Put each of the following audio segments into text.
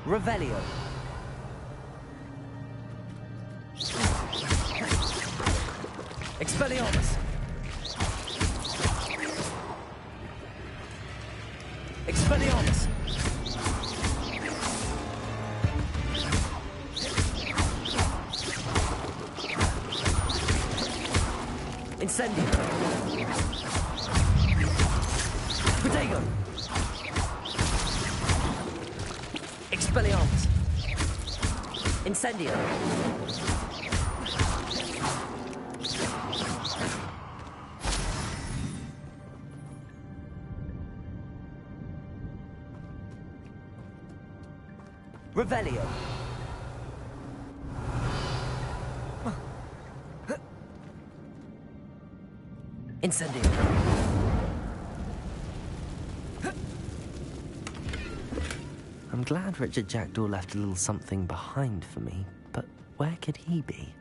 Revelio. Expelliarmus. Expelliarmus. Incendio. Protego. Expelliarmus. Incendio. Revelio. Incendio. I'm glad Richard Jackdaw left a little something behind for me, but where could he be?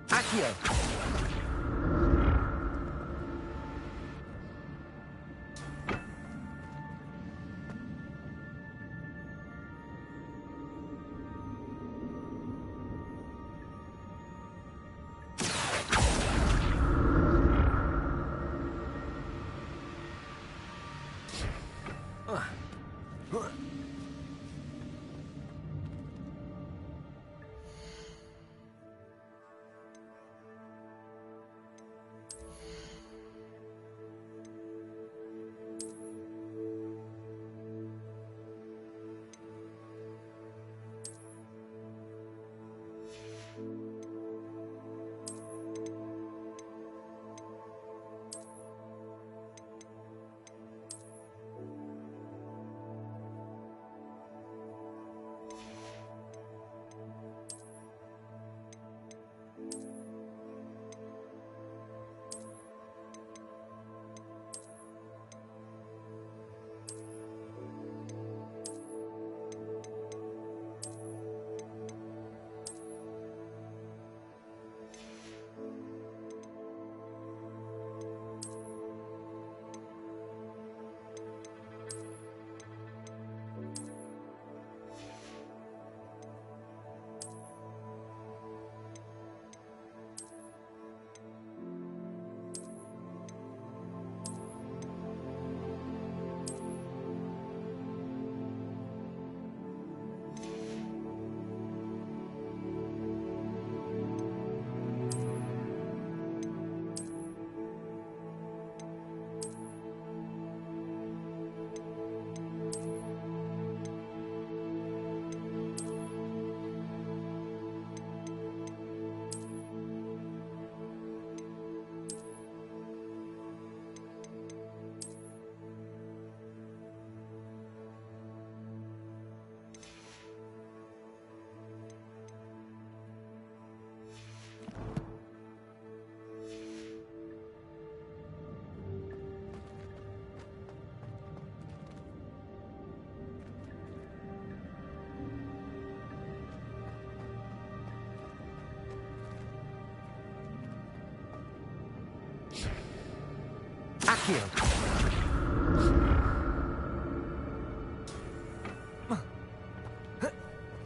Accio! Accio.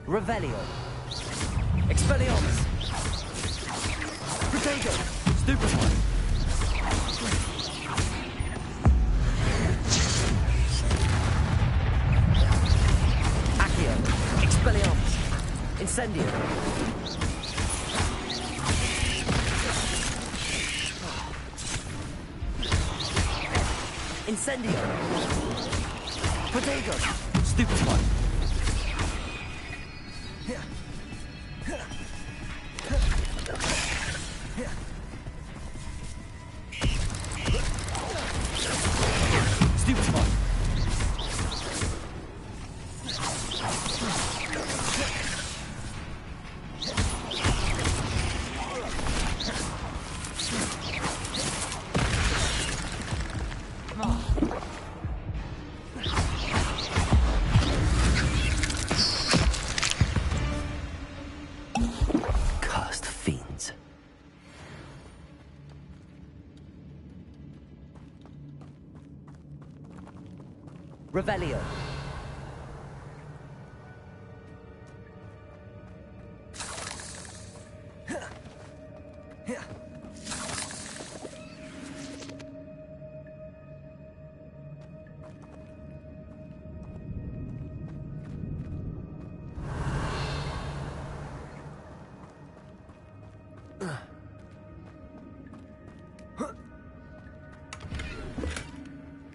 Revelio. Expelliarmus. Protego. Stupefy. Accio. Expelliarmus. Incendio. Incendio. Protego. Stupefy. Stupefy. Revelio.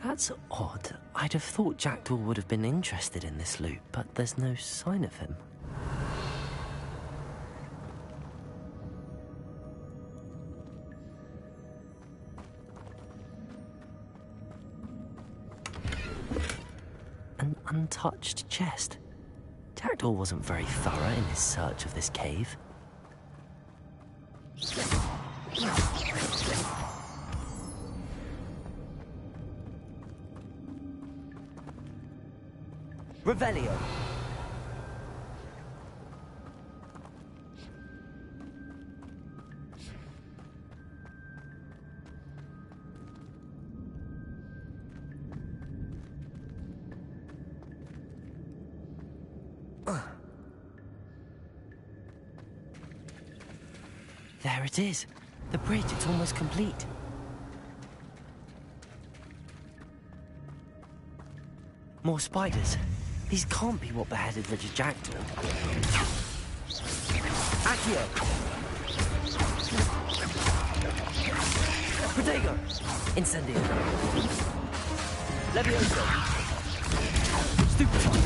That's odd. I'd have thought Jackdaw would have been interested in this loot, but there's no sign of him. An untouched chest. Jackdaw wasn't very thorough in his search of this cave. Revelio. There it is. The bridge, it's almost complete. More spiders. These can't be what beheaded Richard Jackdaw. Accio! Protego! Incendio! Levioso! Stupefy!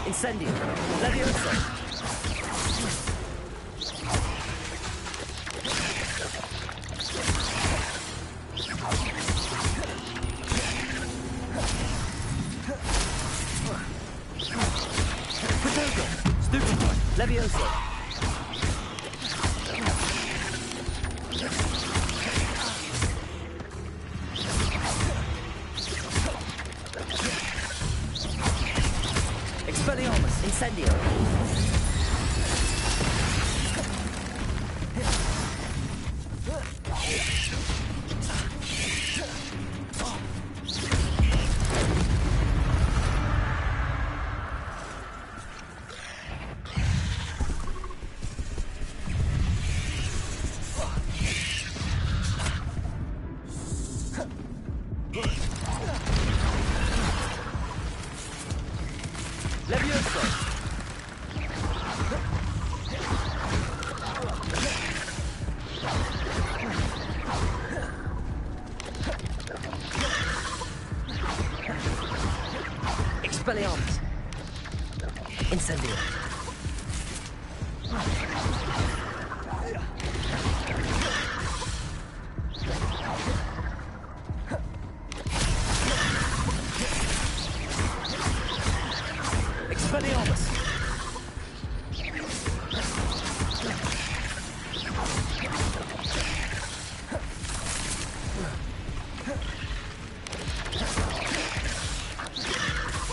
Incendio! Levioso! Levioso. Expelliarmus, Incendio. Expelliarmus. Incendio. Expelliarmus.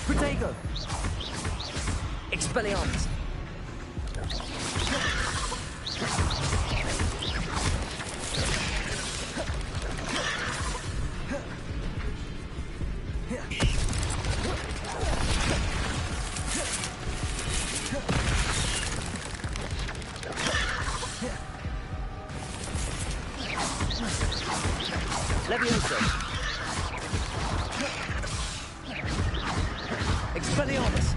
Protego. Expelliarmus. Levioso. Expelliarmus.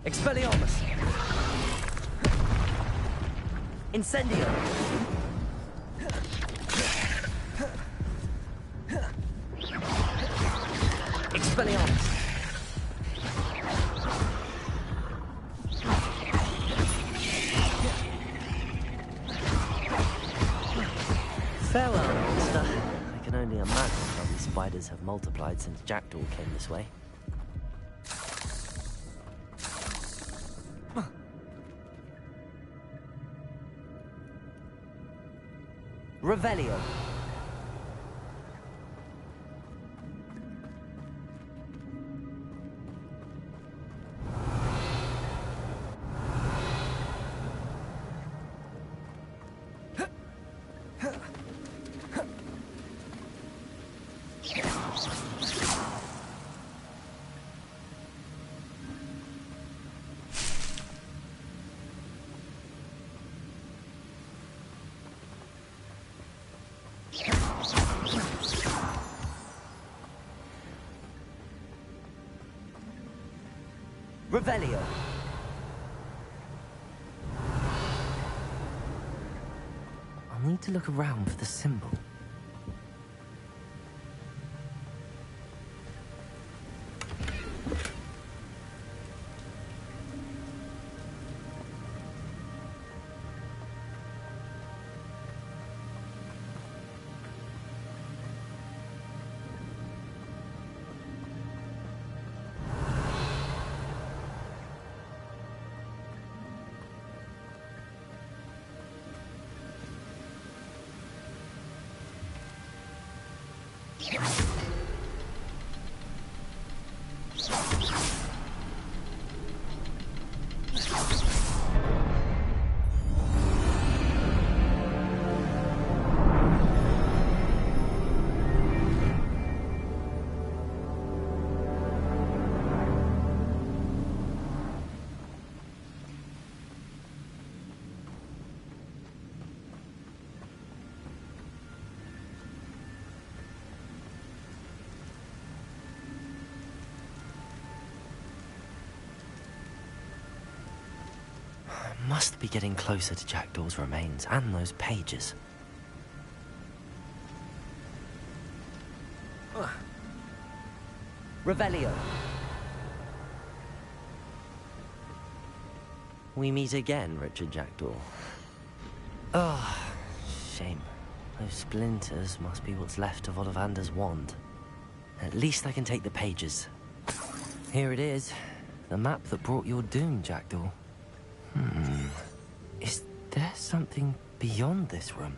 Expelliarmus. Incendio. Expelliarmus. Farewell, monster. I can only imagine how these spiders have multiplied since Jackdaw came this way. Revelio. Revelio. I'll need to look around for the symbol. Must be getting closer to Jackdaw's remains and those pages. Revelio. We meet again, Richard Jackdaw. Oh, shame. Those splinters must be what's left of Ollivander's wand. At least I can take the pages. Here it is. The map that brought your doom, Jackdaw. Is there something beyond this room?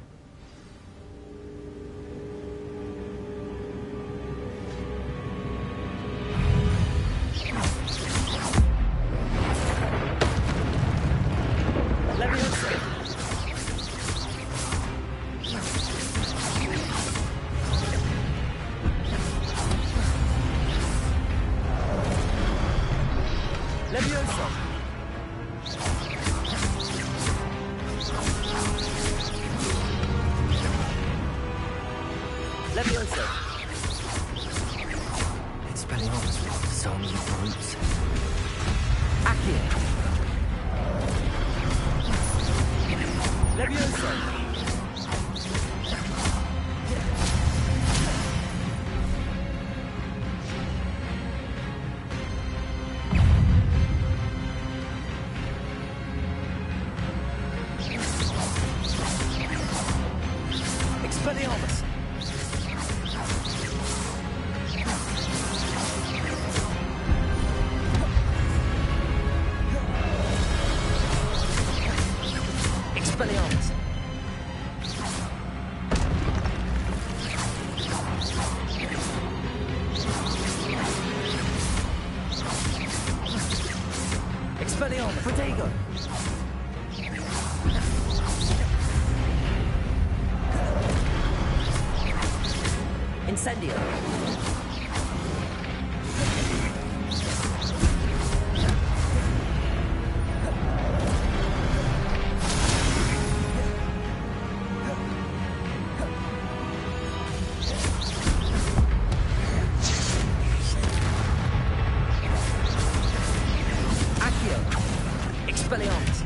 Incendio. Accio. Expelliarmus.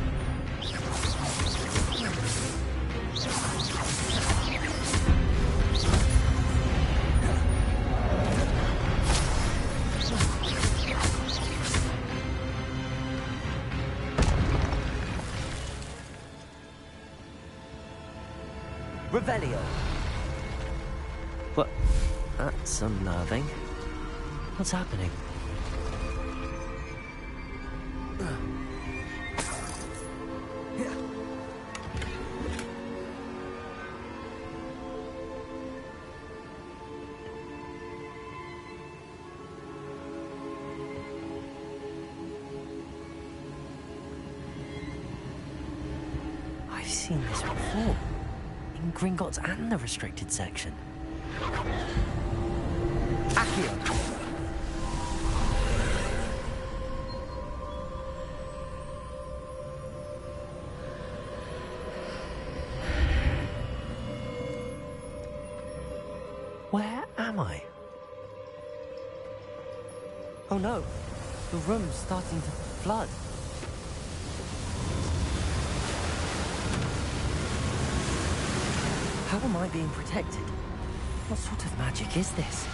Revelio. What? That's unnerving. What's happening? I've seen this before. In Gringotts and the restricted section. Accio. Where am I? Oh no. The room's starting to flood. How am I being protected? What sort of magic is this?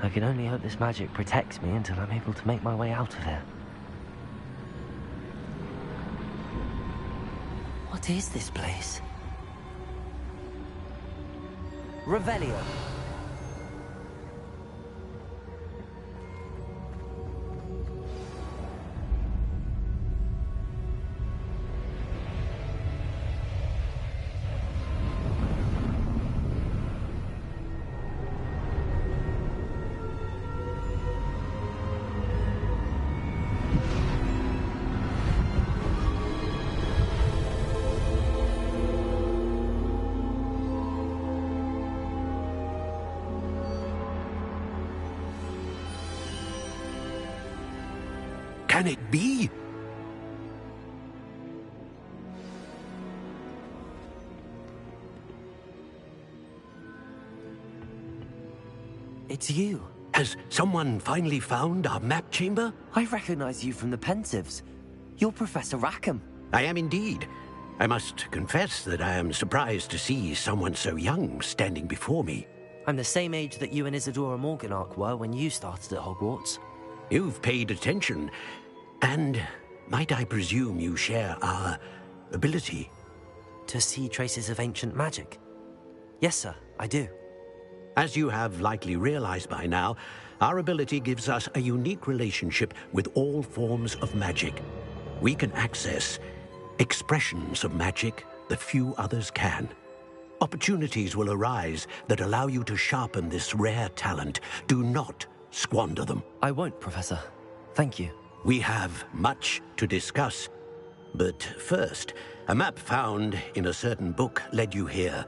I can only hope this magic protects me until I'm able to make my way out of here. What is this place? Revelio. Can it be? It's you. Has someone finally found our map chamber? I recognize you from the Pensives. You're Professor Rackham. I am indeed. I must confess that I am surprised to see someone so young standing before me. I'm the same age that you and Isadora Morganach were when you started at Hogwarts. You've paid attention. And might I presume you share our ability? To see traces of ancient magic? Yes, sir, I do. As you have likely realized by now, our ability gives us a unique relationship with all forms of magic. We can access expressions of magic that few others can. Opportunities will arise that allow you to sharpen this rare talent. Do not squander them. I won't, Professor. Thank you. We have much to discuss. But first, a map found in a certain book led you here.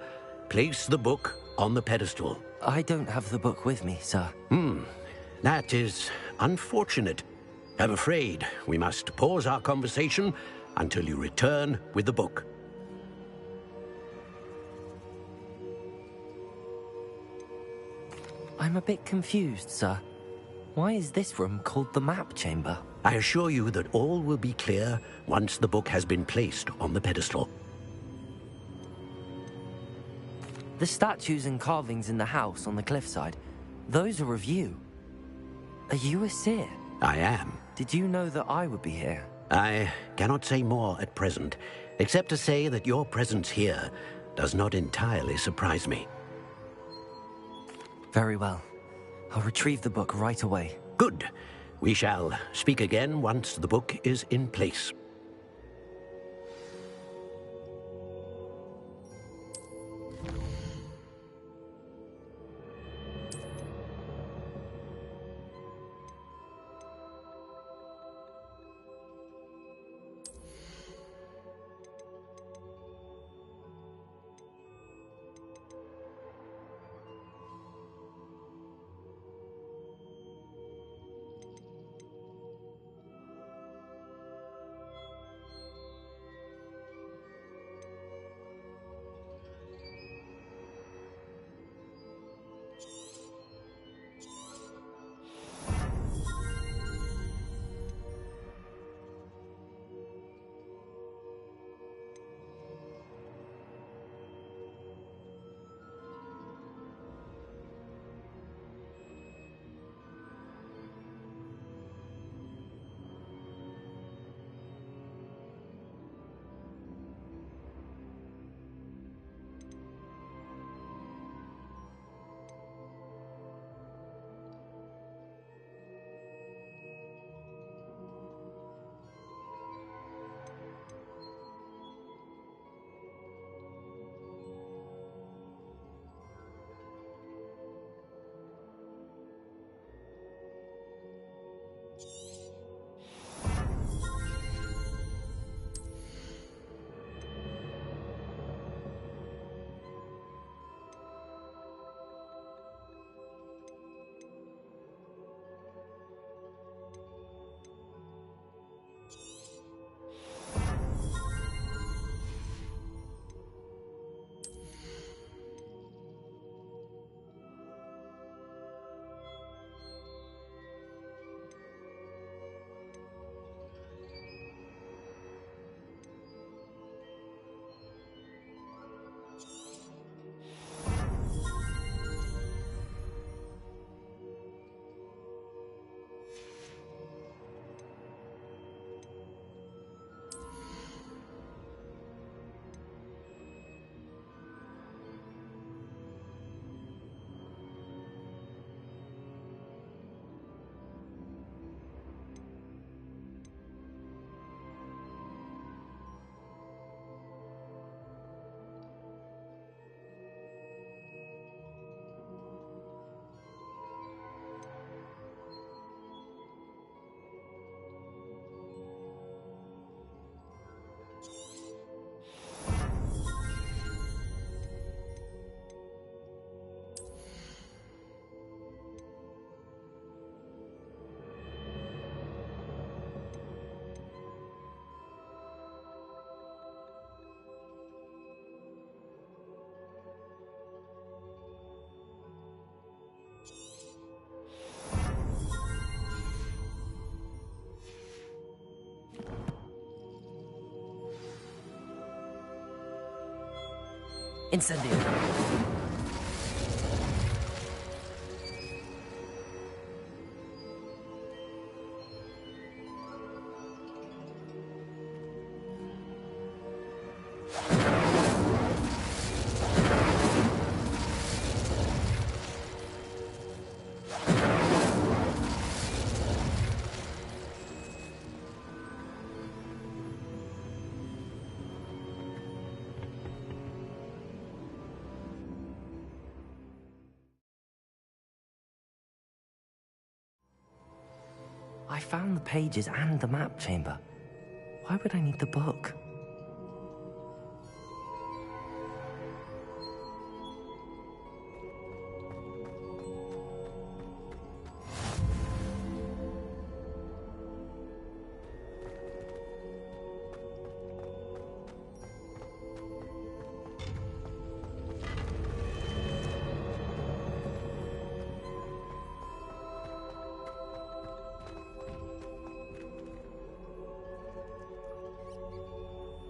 Place the book on the pedestal. I don't have the book with me, sir. That is unfortunate. I'm afraid we must pause our conversation until you return with the book. I'm a bit confused, sir. Why is this room called the map chamber? I assure you that all will be clear once the book has been placed on the pedestal. The statues and carvings in the house on the cliffside, those are of you. Are you a seer? I am. Did you know that I would be here? I cannot say more at present, except to say that your presence here does not entirely surprise me. Very well. I'll retrieve the book right away. Good. We shall speak again once the book is in place. Incendio. I found the pages and the map chamber. Why would I need the book?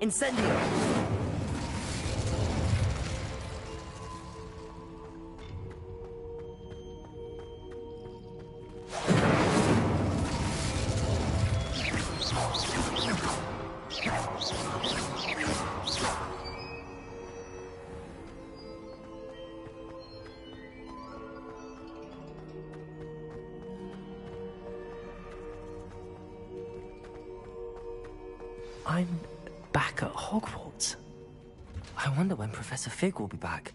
Incendio! I'm back at Hogwarts. I wonder when Professor Fig will be back.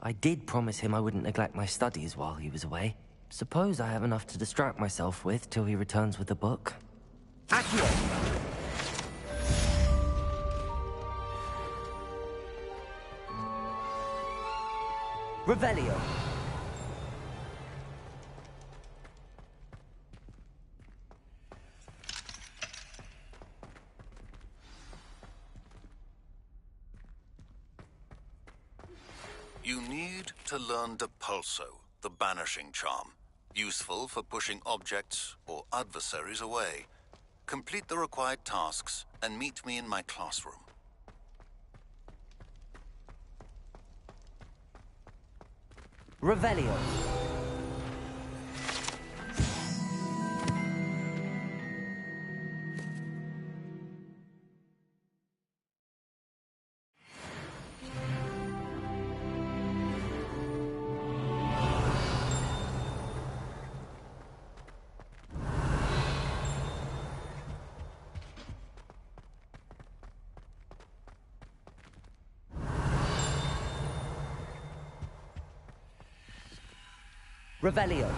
I did promise him I wouldn't neglect my studies while he was away. Suppose I have enough to distract myself with till he returns with the book. Accio! Revelio! You need to learn Depulso, the banishing charm. Useful for pushing objects or adversaries away. Complete the required tasks and meet me in my classroom. Revelio. Revelio.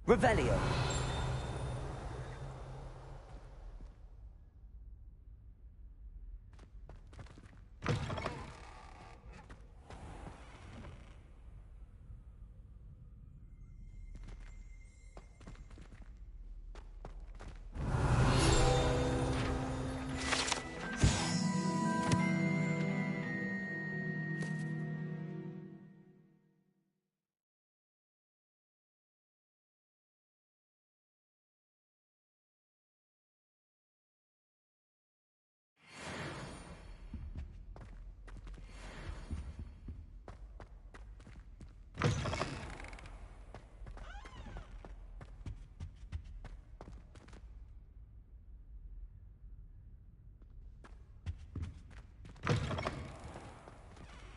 Revelio.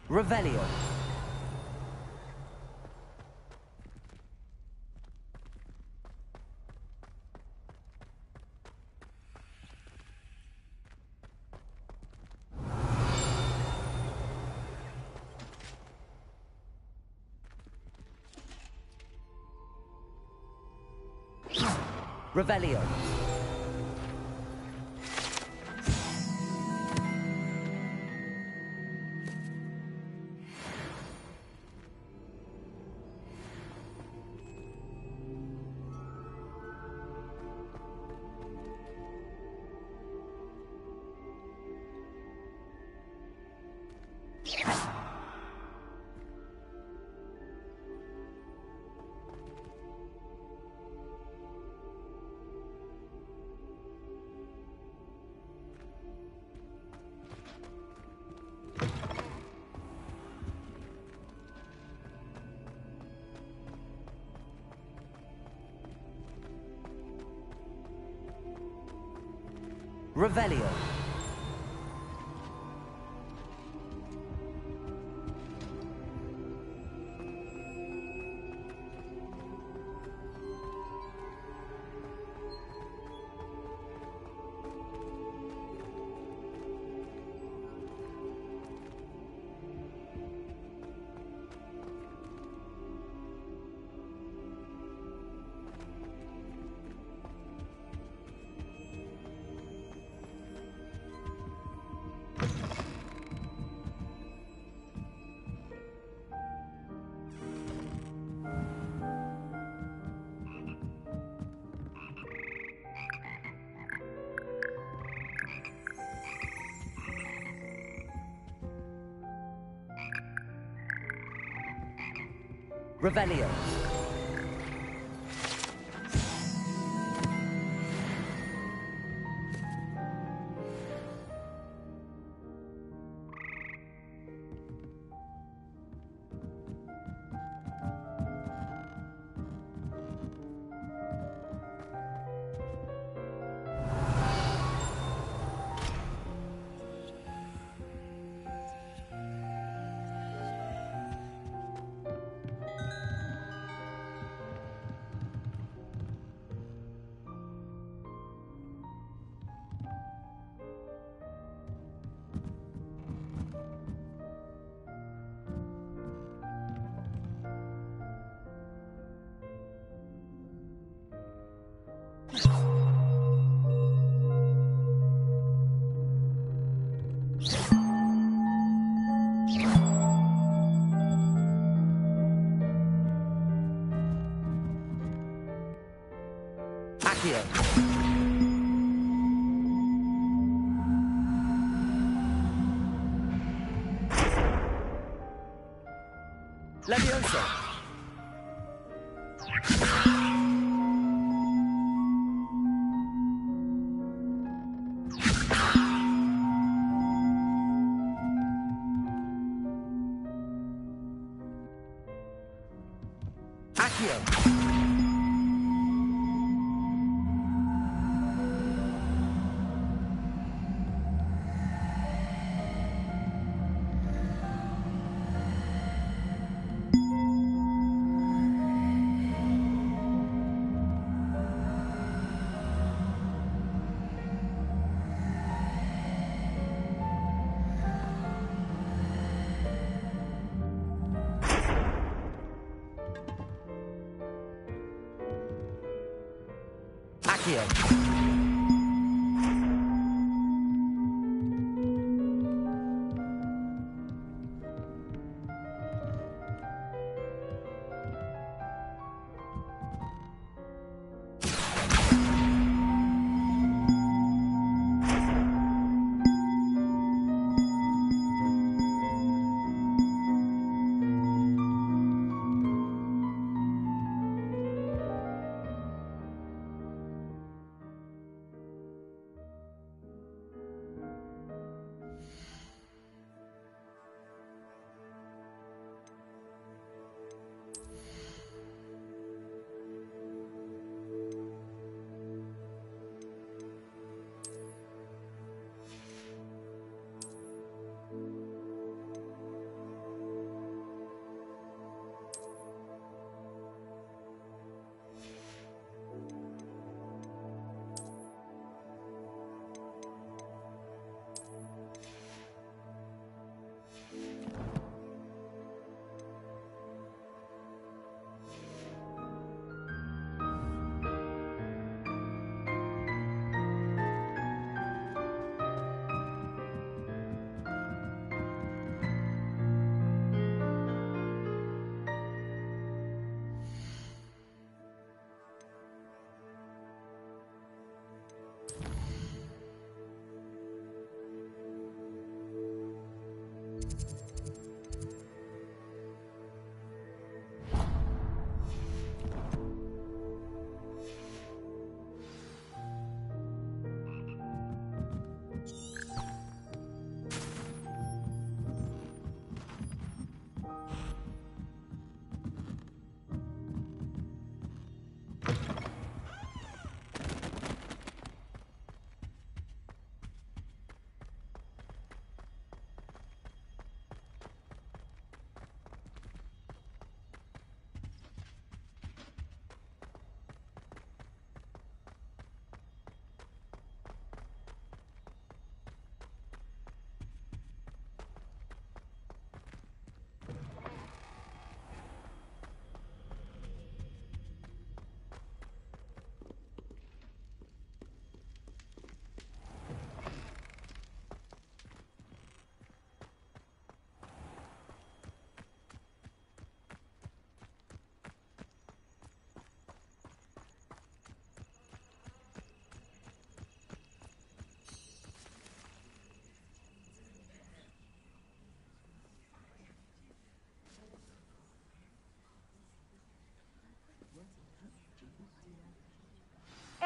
Revelio. Revelio. Revelio. Revelio. Accio. Levioso. Accio. Accio.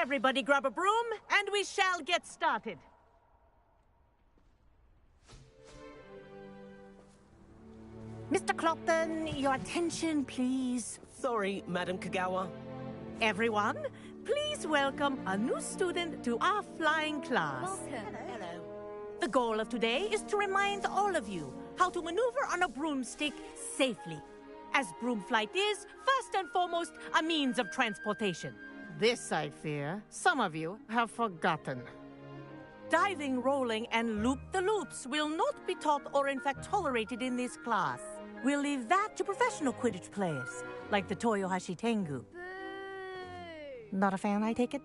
Everybody grab a broom, and we shall get started. Mr. Clopton, your attention, please. Sorry, Madam Kagawa. Everyone, please welcome a new student to our flying class. Welcome. Hello. The goal of today is to remind all of you how to maneuver on a broomstick safely, as broom flight is, first and foremost, a means of transportation. This, I fear, some of you have forgotten. Diving, rolling, and loop-the-loops will not be taught or in fact tolerated in this class. We'll leave that to professional Quidditch players, like the Toyohashi Tengu. Not a fan, I take it?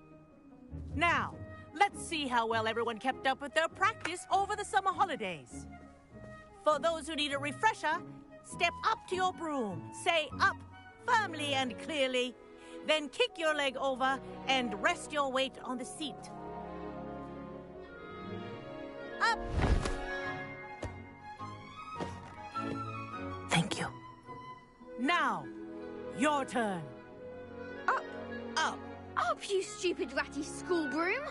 Now, let's see how well everyone kept up with their practice over the summer holidays. For those who need a refresher, step up to your broom, say up firmly and clearly, then kick your leg over and rest your weight on the seat. Up! Thank you. Now, your turn. Up, Up. up, you stupid ratty school broom!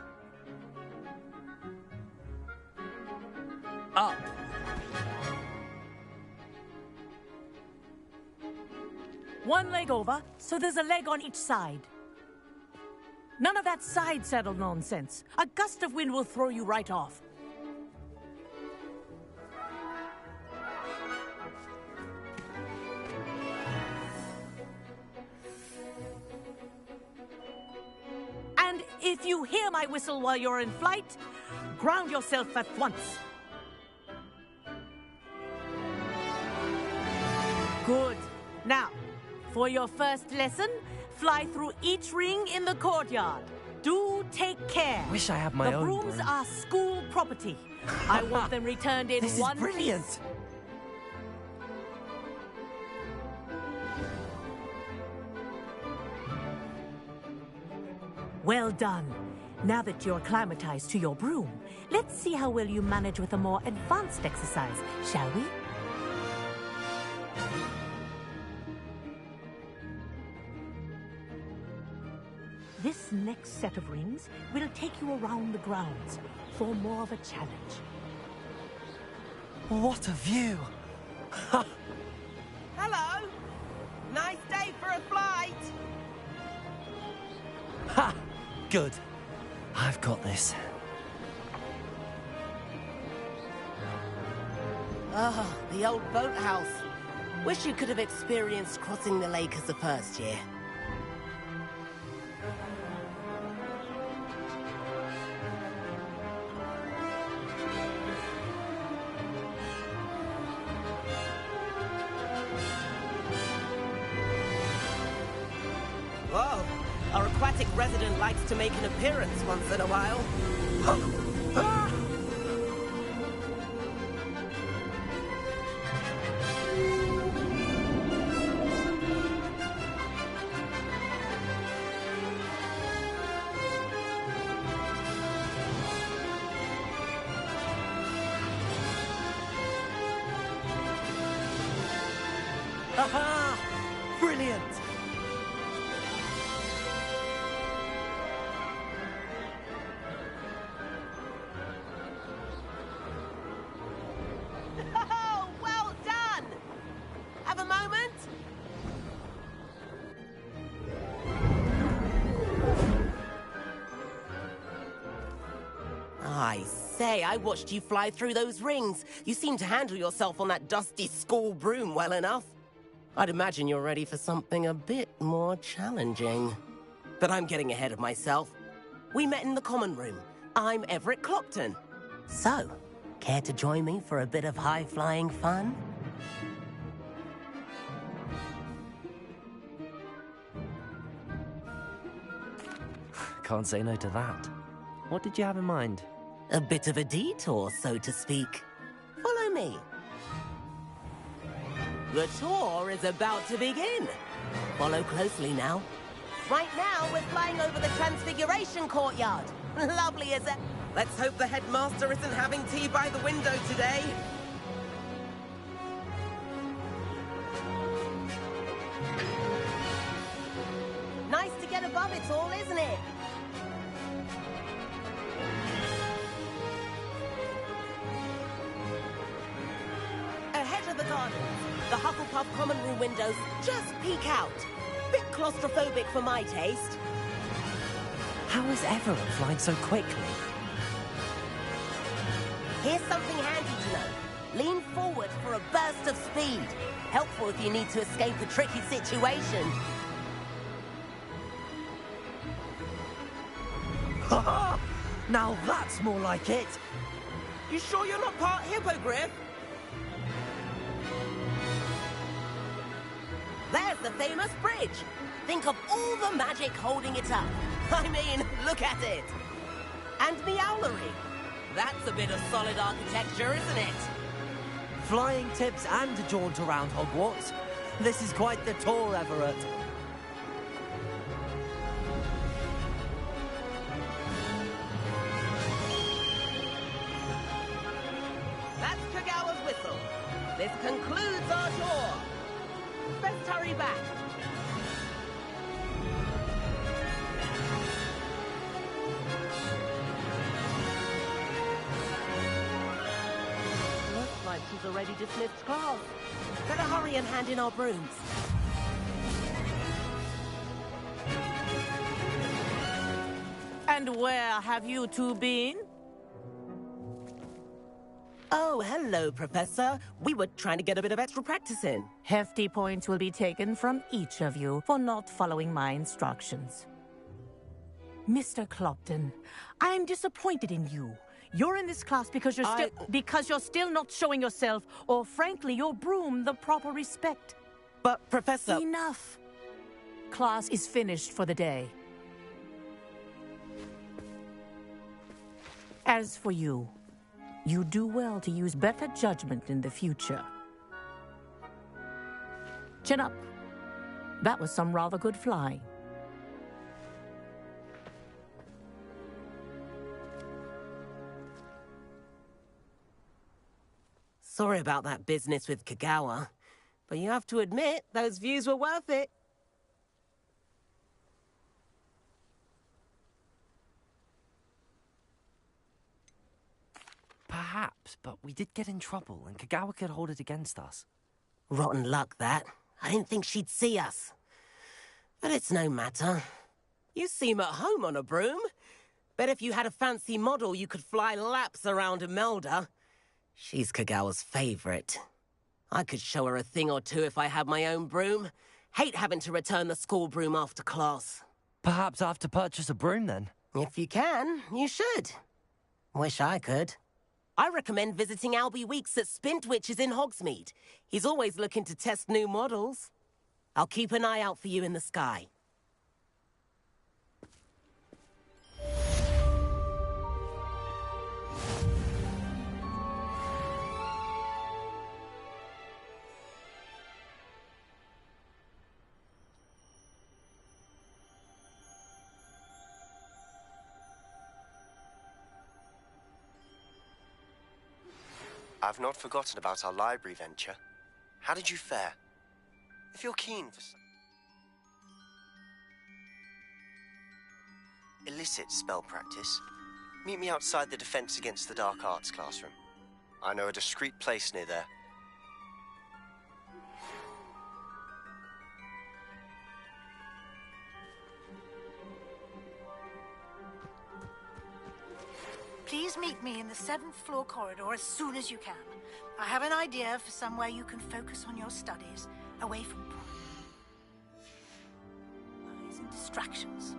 Up. One leg over, so there's a leg on each side. None of that side saddle nonsense. A gust of wind will throw you right off. And if you hear my whistle while you're in flight, ground yourself at once. Good. Now, for your first lesson, fly through each ring in the courtyard. Do take care. Wish I had my The own brooms broom. are school property. I want them returned in This one is brilliant. piece. Well done. Now that you're acclimatized to your broom, let's see how well you manage with a more advanced exercise, shall we? This next set of rings will take you around the grounds for more of a challenge. What a view! Hello. Nice day for a flight. Ha! Good. I've got this. Ah, the old boathouse. Wish you could have experienced crossing the lake as a first year. Whoa, our aquatic resident likes to make an appearance once in a while. Aha! Brilliant! Oh, well done! Have a moment? I say, I watched you fly through those rings. You seem to handle yourself on that dusty school broom well enough. I'd imagine you're ready for something a bit more challenging. But I'm getting ahead of myself. We met in the common room. I'm Everett Clopton. So, care to join me for a bit of high-flying fun? Can't say no to that. What did you have in mind? A bit of a detour, so to speak. Follow me. The tour is about to begin. Follow closely now. Right now, we're flying over the Transfiguration Courtyard. Lovely, is it? Let's hope the headmaster isn't having tea by the window today. Nice to get above it all, isn't it? handcuffed common room windows. Just peek out. Bit claustrophobic for my taste. How is Everett flying so quickly? Here's something handy to know. Lean forward for a burst of speed. Helpful if you need to escape a tricky situation. Now that's more like it. You sure you're not part hippogriff? There's the famous bridge. Think of all the magic holding it up. I mean, look at it. And the owlery. That's a bit of solid architecture, isn't it? Flying tips and a jaunt around Hogwarts. This is quite the tour, Everett. That's Kagawa's whistle. This concludes our tour. Best hurry back. Looks like she's already dismissed class. Better hurry and hand in our brooms. And where have you two been? Oh, hello, Professor. We were trying to get a bit of extra practice in. Hefty points will be taken from each of you for not following my instructions. Mr. Clopton, I'm disappointed in you. You're in this class because you're still not showing yourself, or frankly, your broom the proper respect. But, Professor... Enough. Class is finished for the day. As for you, you do well to use better judgment in the future. Chin up. That was some rather good flying. Sorry about that business with Kagawa, but you have to admit, those views were worth it. Perhaps, but we did get in trouble, and Kagawa could hold it against us. Rotten luck, that. I didn't think she'd see us. But it's no matter. You seem at home on a broom. Bet if you had a fancy model, you could fly laps around Imelda. She's Kagawa's favorite. I could show her a thing or two if I had my own broom. Hate having to return the school broom after class. Perhaps I have to purchase a broom, then? If you can, you should. Wish I could. I recommend visiting Albie Weeks at Spintwitches in Hogsmeade. He's always looking to test new models. I'll keep an eye out for you in the sky. I've not forgotten about our library venture. How did you fare? If you're keen for illicit spell practice, meet me outside the Defense Against the Dark Arts classroom. I know a discreet place near there. Please meet me in the 7th floor corridor as soon as you can. I have an idea for somewhere you can focus on your studies, away from worries and distractions.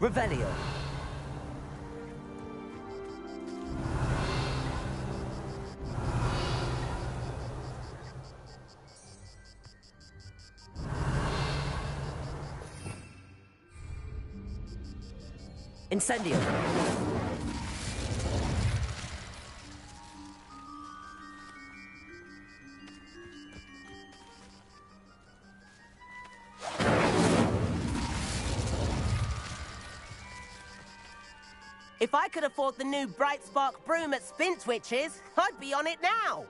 Revelio. Incendio. If I could afford the new Bright Spark broom at Spintwitch's, I'd be on it now.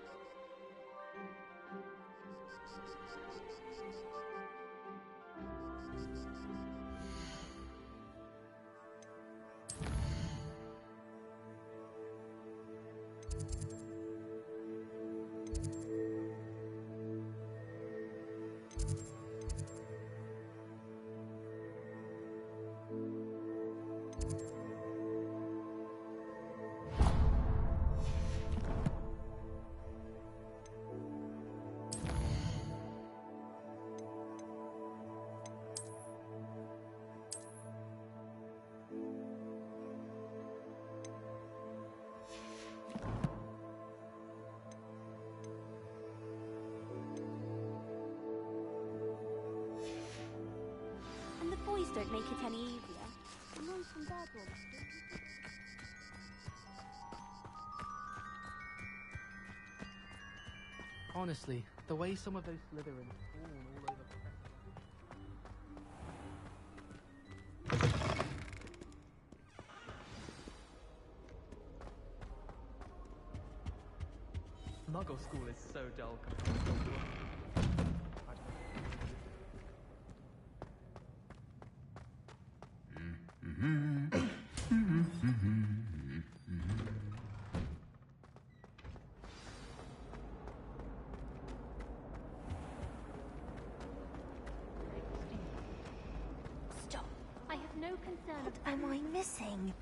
And the boys don't make it any easier. The mums from their dorms do. Honestly, the way some of those Slytherins fawn all over Muggle school is so dull compared to Stop. I have no concern. What am I missing?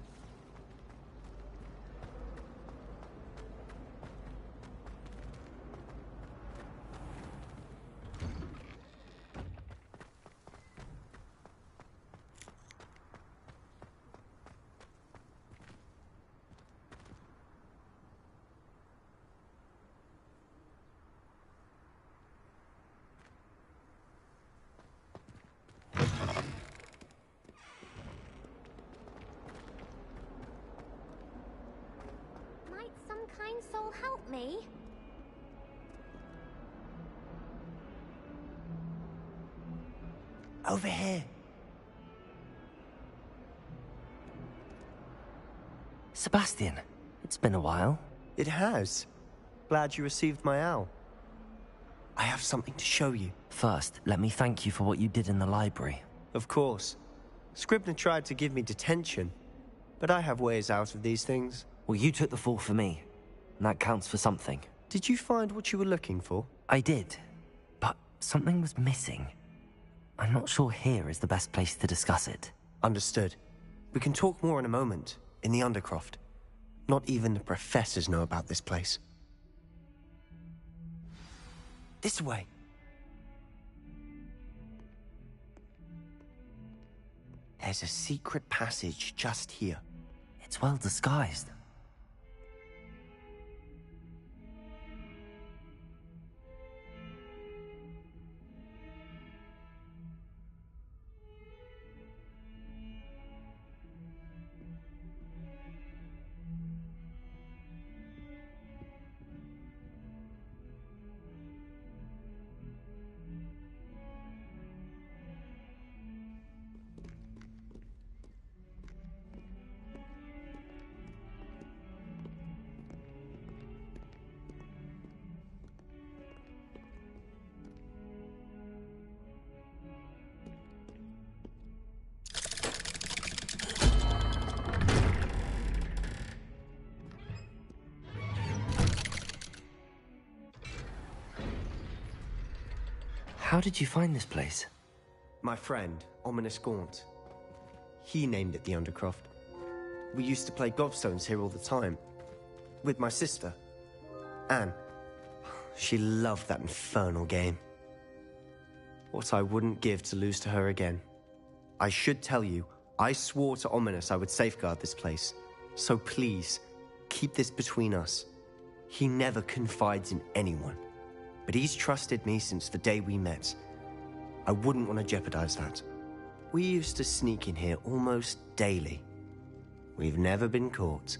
Might some kind soul help me? Over here. Sebastian, it's been a while. It has. Glad you received my owl. I have something to show you. First, let me thank you for what you did in the library. Of course. Scribner tried to give me detention, but I have ways out of these things. Well, you took the fall for me, and that counts for something. Did you find what you were looking for? I did, but something was missing. I'm not sure here is the best place to discuss it. Understood. We can talk more in a moment, in the Undercroft. Not even the professors know about this place. This way. There's a secret passage just here. It's well disguised. How did you find this place? My friend, Ominous Gaunt. He named it the Undercroft. We used to play gobstones here all the time. With my sister, Anne. She loved that infernal game. What I wouldn't give to lose to her again. I should tell you, I swore to Ominous I would safeguard this place. So please, keep this between us. He never confides in anyone. But he's trusted me since the day we met. I wouldn't want to jeopardize that. We used to sneak in here almost daily. We've never been caught.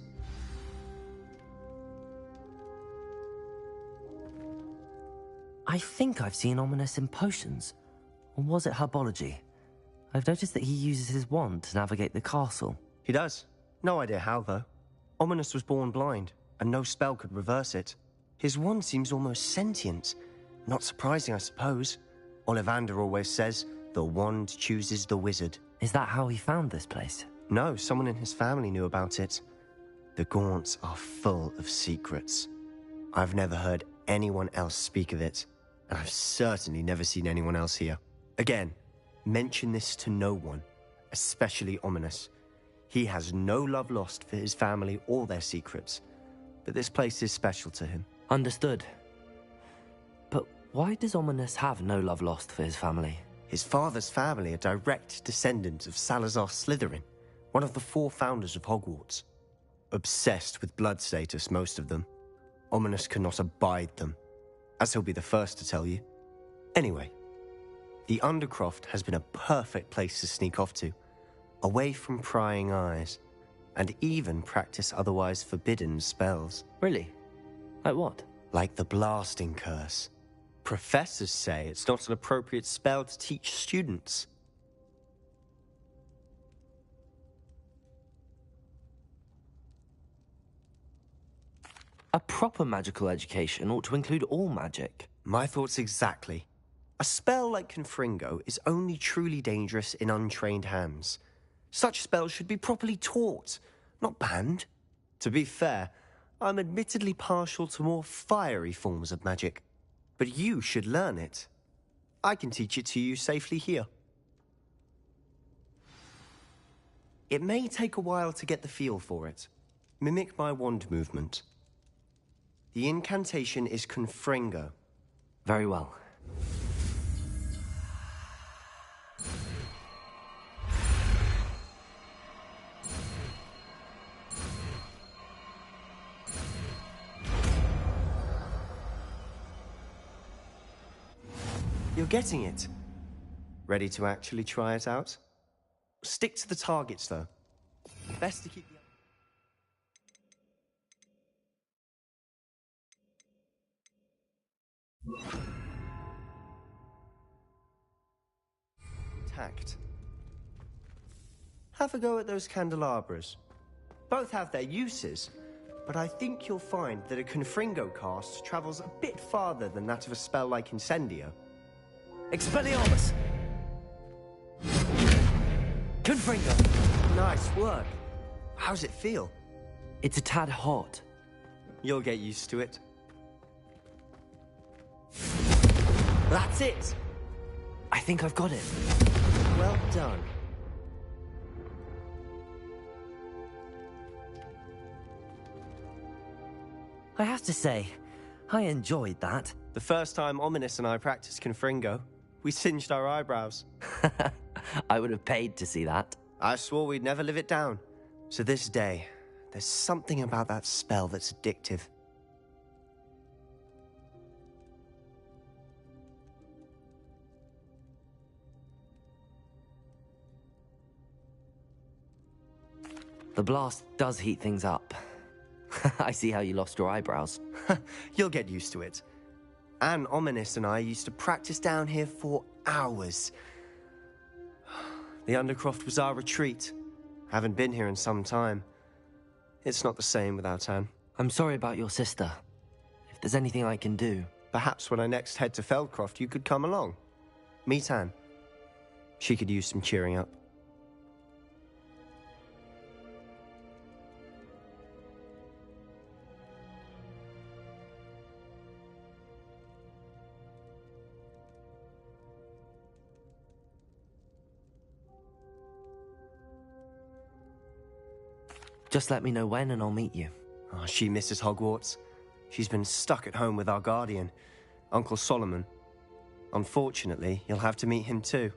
I think I've seen Ominous in potions. Or was it herbology? I've noticed that he uses his wand to navigate the castle. He does. No idea how, though. Ominous was born blind, and no spell could reverse it. His wand seems almost sentient. Not surprising, I suppose. Ollivander always says, the wand chooses the wizard. Is that how he found this place? No, someone in his family knew about it. The Gaunts are full of secrets. I've never heard anyone else speak of it, and I've certainly never seen anyone else here. Again, mention this to no one, especially Ominous. He has no love lost for his family or their secrets, but this place is special to him. Understood. But why does Ominous have no love lost for his family? His father's family are direct descendants of Salazar Slytherin, one of the 4 founders of Hogwarts. Obsessed with blood status, most of them. Ominous cannot abide them, as he'll be the first to tell you. Anyway, the Undercroft has been a perfect place to sneak off to, away from prying eyes, and even practice otherwise forbidden spells. Really? Like what? Like the blasting curse. Professors say it's not an appropriate spell to teach students. A proper magical education ought to include all magic. My thoughts exactly. A spell like Confringo is only truly dangerous in untrained hands. Such spells should be properly taught, not banned. To be fair, I'm admittedly partial to more fiery forms of magic. But you should learn it. I can teach it to you safely here. It may take a while to get the feel for it. Mimic my wand movement. The incantation is Confringo. Very well. You're getting it. Ready to actually try it out? Stick to the targets, though. Best to keep the... Tact. Have a go at those candelabras. Both have their uses, but I think you'll find that a Confringo cast travels a bit farther than that of a spell like Incendio. Expelliarmus! Confringo! Nice work. How's it feel? It's a tad hot. You'll get used to it. That's it! I think I've got it. Well done. I have to say, I enjoyed that. The first time Ominous and I practiced Confringo, we singed our eyebrows. I would have paid to see that. I swore we'd never live it down. To this day, there's something about that spell that's addictive. The blast does heat things up. I see how you lost your eyebrows. You'll get used to it. Anne, Ominous and I used to practice down here for hours. The Undercroft was our retreat. Haven't been here in some time. It's not the same without Anne. I'm sorry about your sister. If there's anything I can do... Perhaps when I next head to Feldcroft, you could come along. Meet Anne. She could use some cheering up. Just let me know when and I'll meet you. Oh, she misses Hogwarts. She's been stuck at home with our guardian, Uncle Solomon. Unfortunately, you'll have to meet him too.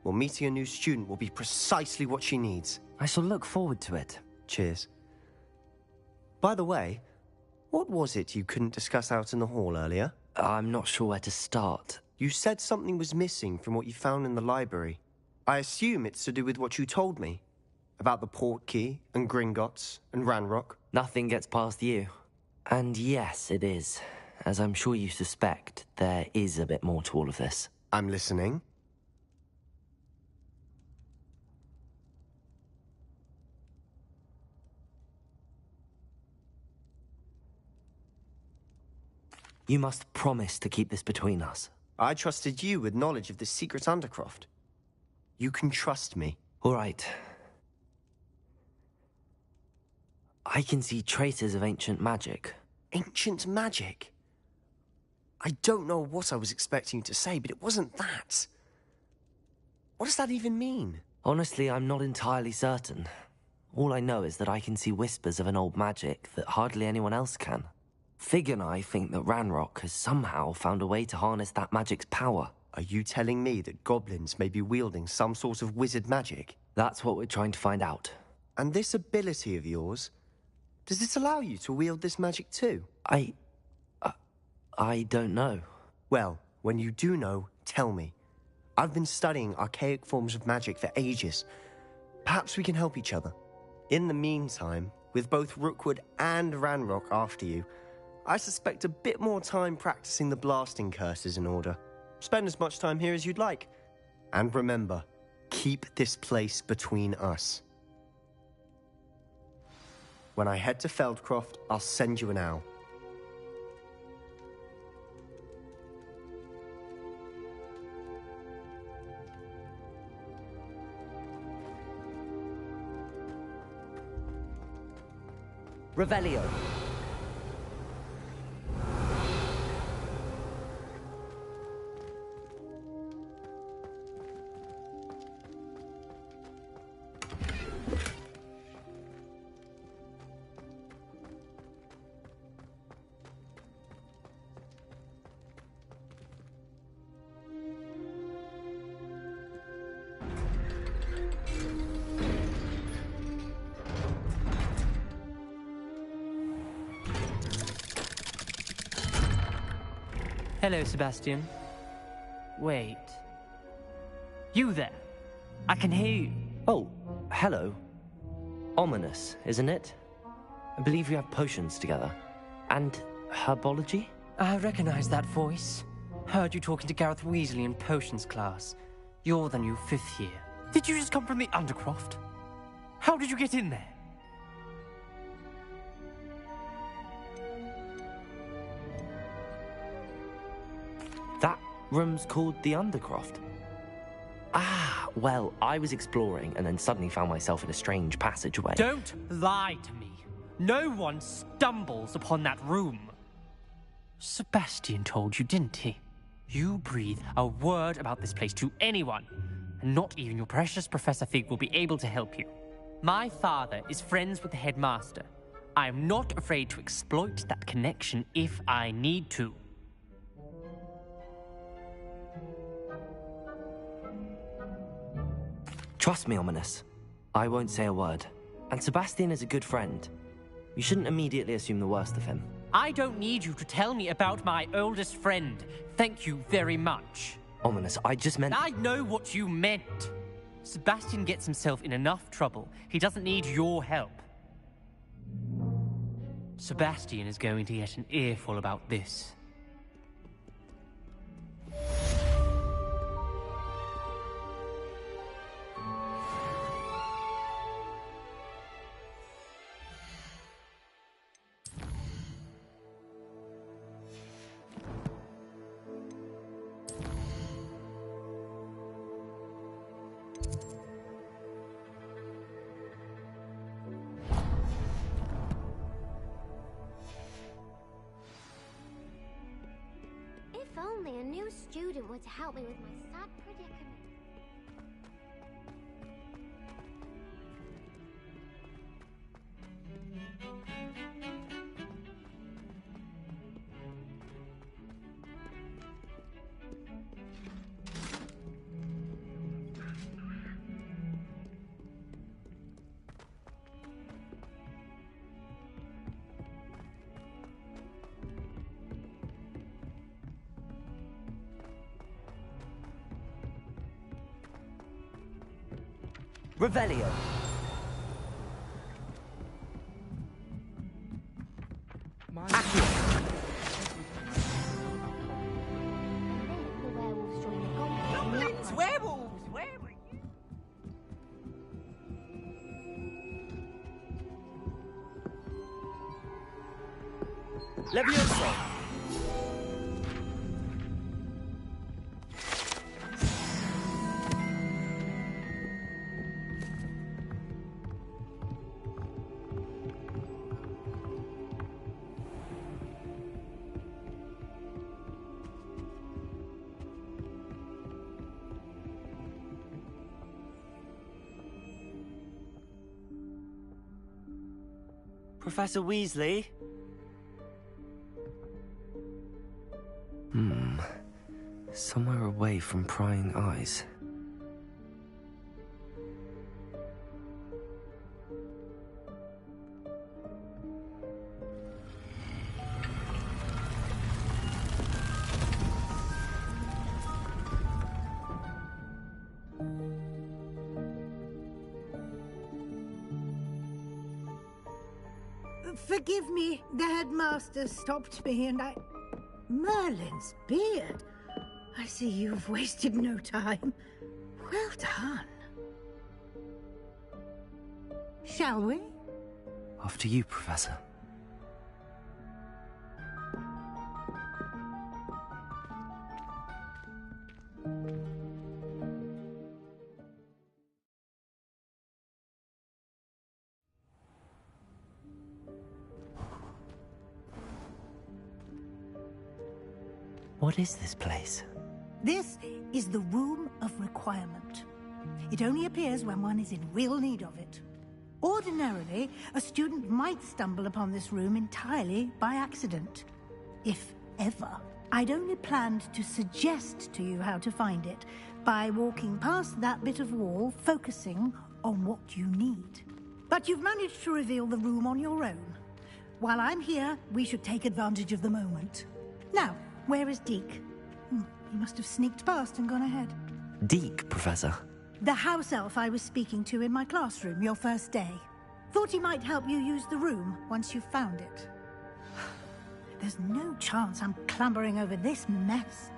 Well, meeting a new student will be precisely what she needs. I shall look forward to it. Cheers. By the way, what was it you couldn't discuss out in the hall earlier? I'm not sure where to start. You said something was missing from what you found in the library. I assume it's to do with what you told me. About the Portkey, and Gringotts, and Ranrock. Nothing gets past you. And yes, it is. As I'm sure you suspect, there is a bit more to all of this. I'm listening. You must promise to keep this between us. I trusted you with knowledge of this secret Undercroft. You can trust me. All right. I can see traces of ancient magic. Ancient magic? I don't know what I was expecting you to say, but it wasn't that. What does that even mean? Honestly, I'm not entirely certain. All I know is that I can see whispers of an old magic that hardly anyone else can. Fig and I think that Ranrock has somehow found a way to harness that magic's power. Are you telling me that goblins may be wielding some sort of wizard magic? That's what we're trying to find out. And this ability of yours, does it allow you to wield this magic too? I don't know. Well, when you do know, tell me. I've been studying archaic forms of magic for ages. Perhaps we can help each other. In the meantime, with both Rookwood and Ranrock after you, I suspect a bit more time practicing the blasting curse is in order. Spend as much time here as you'd like. And remember, keep this place between us. When I head to Feldcroft, I'll send you an owl. Revelio. Hello, Sebastian. Wait. You there? I can hear you. Oh, hello. Ominous, isn't it? I believe we have potions together. And herbology? I recognize that voice. Heard you talking to Gareth Weasley in potions class. You're the new 5th year. Did you just come from the Undercroft? How did you get in there? That room's called the Undercroft. Ah, well, I was exploring and then suddenly found myself in a strange passageway. Don't lie to me. No one stumbles upon that room. Sebastian told you, didn't he? You breathe a word about this place to anyone, and not even your precious Professor Fig will be able to help you. My father is friends with the headmaster. I am not afraid to exploit that connection if I need to. Trust me, Ominous. I won't say a word. And Sebastian is a good friend. You shouldn't immediately assume the worst of him. I don't need you to tell me about my oldest friend. Thank you very much. Ominous, I just meant... I know what you meant. Sebastian gets himself in enough trouble. He doesn't need your help. Sebastian is going to get an earful about this. If only a new student were to help me with my sad predicament. Revelio. Werewolves! Levioso. Professor Weasley? Somewhere away from prying eyes. Forgive me, the headmaster stopped me and I... Merlin's beard. I see you've wasted no time. Well done. Shall we? After you, Professor. What is this place? This is the Room of Requirement. It only appears when one is in real need of it. Ordinarily, a student might stumble upon this room entirely by accident. If ever. I'd only planned to suggest to you how to find it by walking past that bit of wall, focusing on what you need. But you've managed to reveal the room on your own. While I'm here, we should take advantage of the moment. Now, where is Deke? He must have sneaked past and gone ahead. Deke, Professor. The house elf I was speaking to in my classroom your first day. Thought he might help you use the room once you've found it. There's no chance I'm clambering over this mess.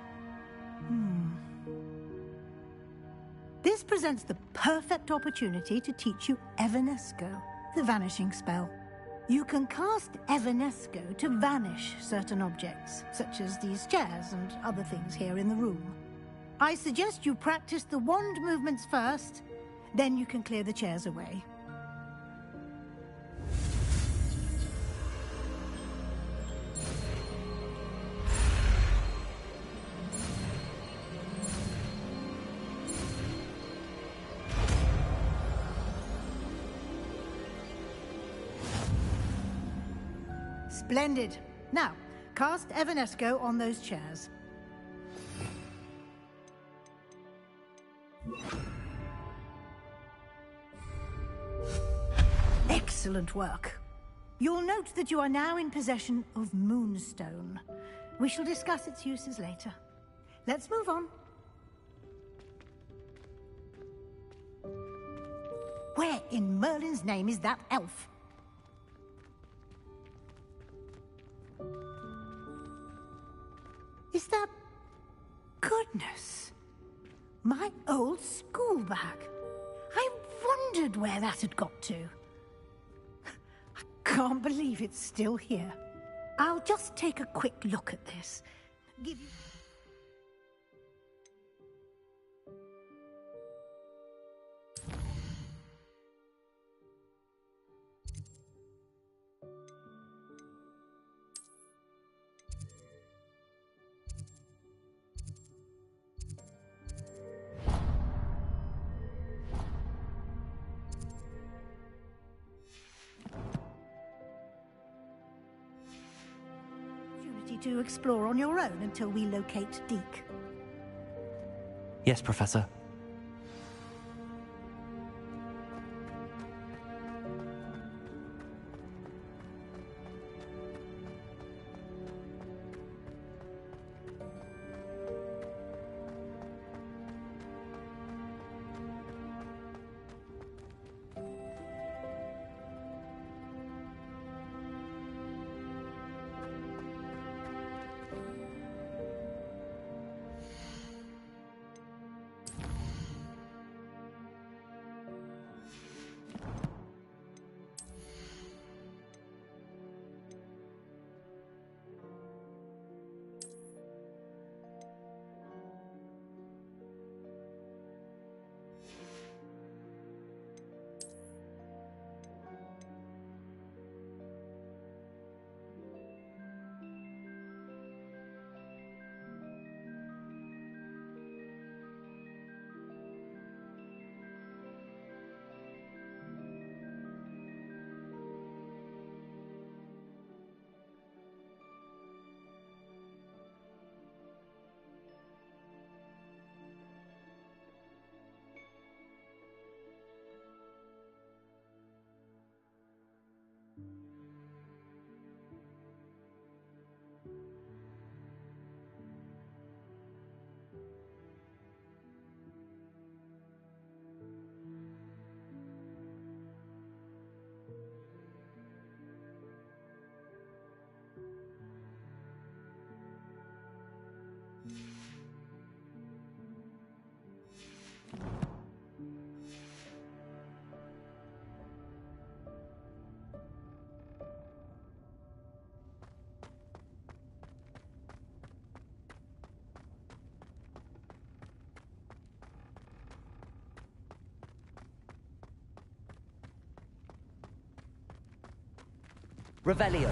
This presents the perfect opportunity to teach you Evanesco, the vanishing spell. You can cast Evanesco to vanish certain objects, such as these chairs and other things here in the room. I suggest you practice the wand movements first, then you can clear the chairs away. Splendid. Now, cast Evanesco on those chairs. Excellent work. You'll note that you are now in possession of Moonstone. We shall discuss its uses later. Let's move on. Where in Merlin's name is that elf? Is that... Goodness. My old school bag. I wondered where that had got to. I can't believe it's still here. I'll just take a quick look at this. Give you... to explore on your own until we locate Deke. Yes, Professor. Revelio.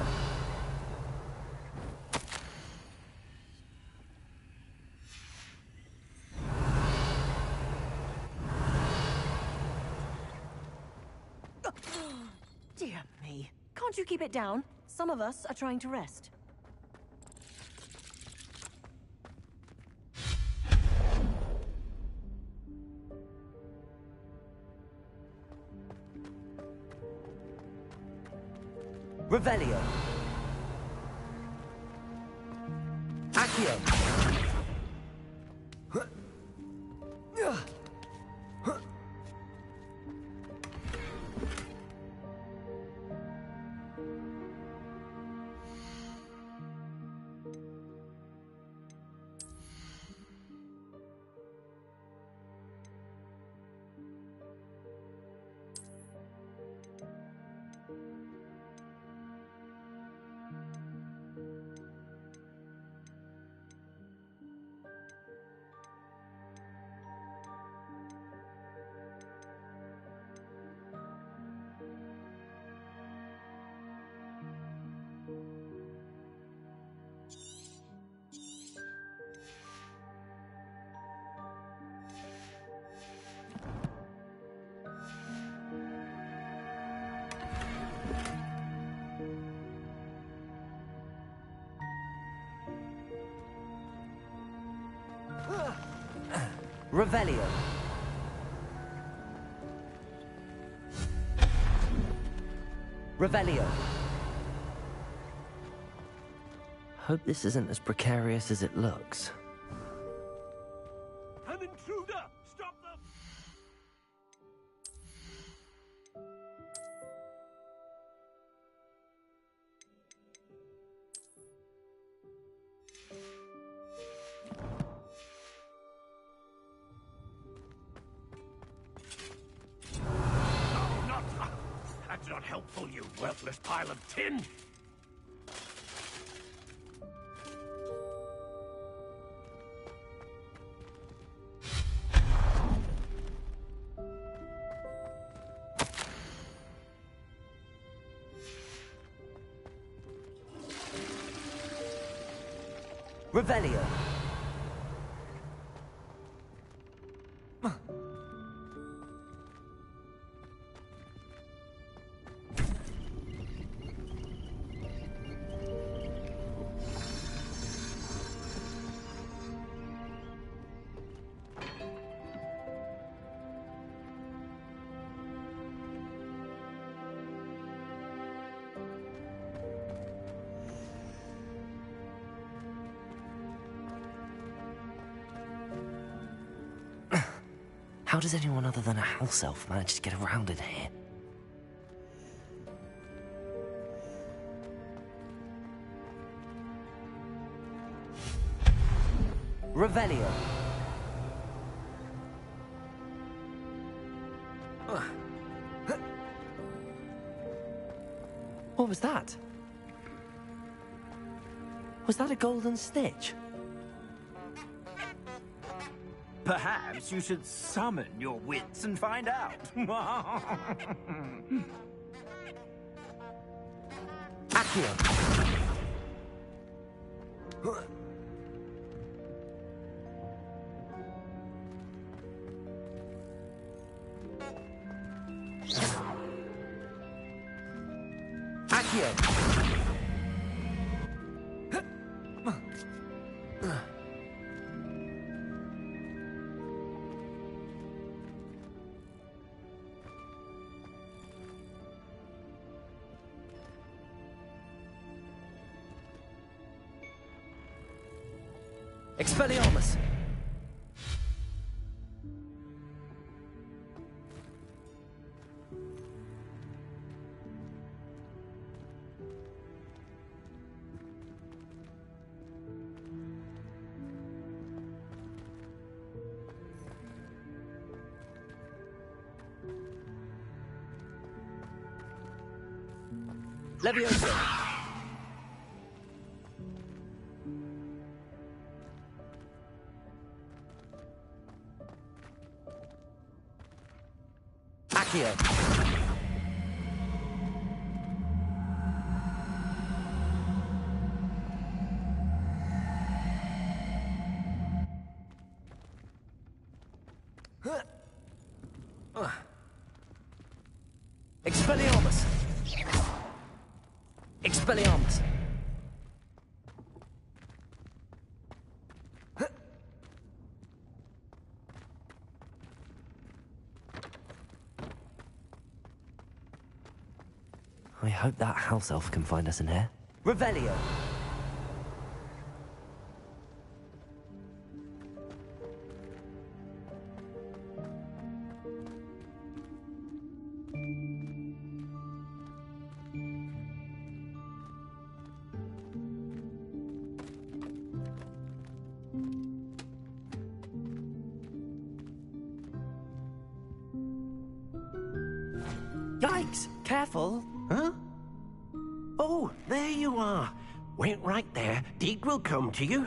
Dear me. Can't you keep it down? Some of us are trying to rest. Revelio. Accio. Revelio. Revelio. Hope this isn't as precarious as it looks. An intruder! Stop them! That's not helpful, you worthless pile of tin! Revelio. How does anyone other than a house elf manage to get around in here? Revelio. What was that? Was that a golden stitch? Perhaps you should summon your wits and find out. Accio. Accio. Expelliarmus! Levioso! Accio! Expelliarmus! Expelliarmus! I hope that house elf can find us in here. Revelio! Yikes! Careful! Huh? Oh, there you are. Wait right there. Deke will come to you.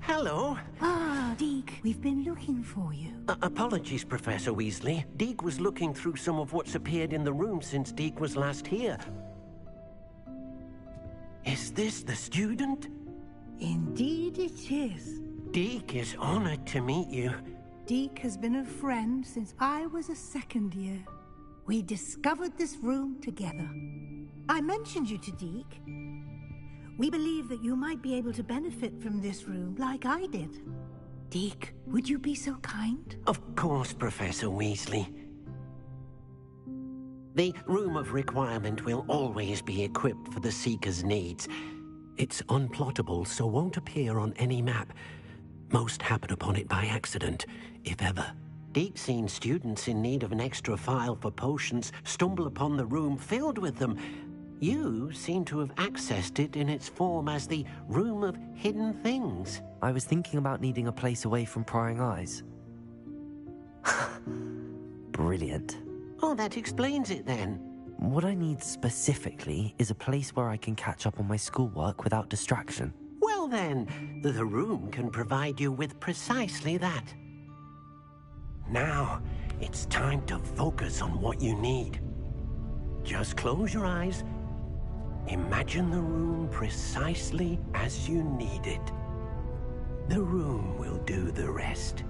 Hello. Ah, Deke, we've been looking for you. Apologies, Professor Weasley. Deke was looking through some of what's appeared in the room since Deke was last here. Is this the student? Indeed it is. Deke is honored to meet you. Deke has been a friend since I was a second year. We discovered this room together. I mentioned you to Deke. We believe that you might be able to benefit from this room like I did. Deke, would you be so kind? Of course, Professor Weasley. The Room of Requirement will always be equipped for the Seeker's needs. It's unplottable, so won't appear on any map. Most happen upon it by accident, if ever. Deke's seen students in need of an extra file for potions stumble upon the room filled with them. You seem to have accessed it in its form as the Room of Hidden Things. I was thinking about needing a place away from prying eyes. Brilliant. Oh, that explains it then. What I need specifically is a place where I can catch up on my schoolwork without distraction. Well then, the room can provide you with precisely that. Now, it's time to focus on what you need. Just close your eyes. Imagine the room precisely as you need it. The room will do the rest.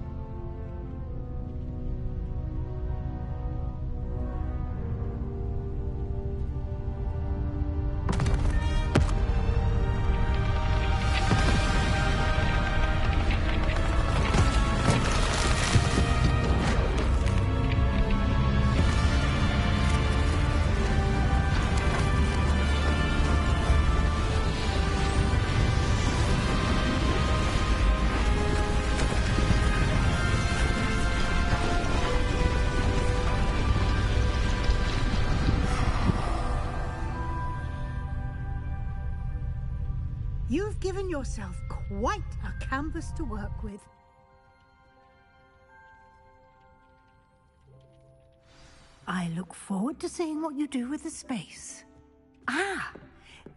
You've given yourself quite a canvas to work with. I look forward to seeing what you do with the space. Ah,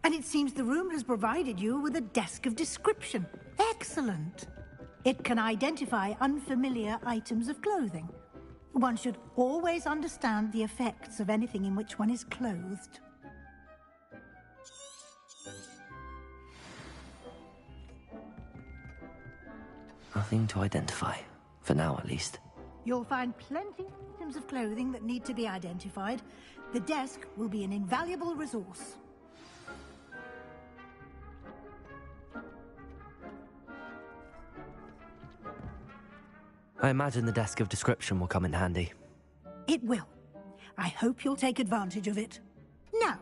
and it seems the room has provided you with a desk of description. Excellent. It can identify unfamiliar items of clothing. One should always understand the effects of anything in which one is clothed. Nothing to identify, for now at least. You'll find plenty of items of clothing that need to be identified. The desk will be an invaluable resource. I imagine the desk of description will come in handy. It will. I hope you'll take advantage of it. Now,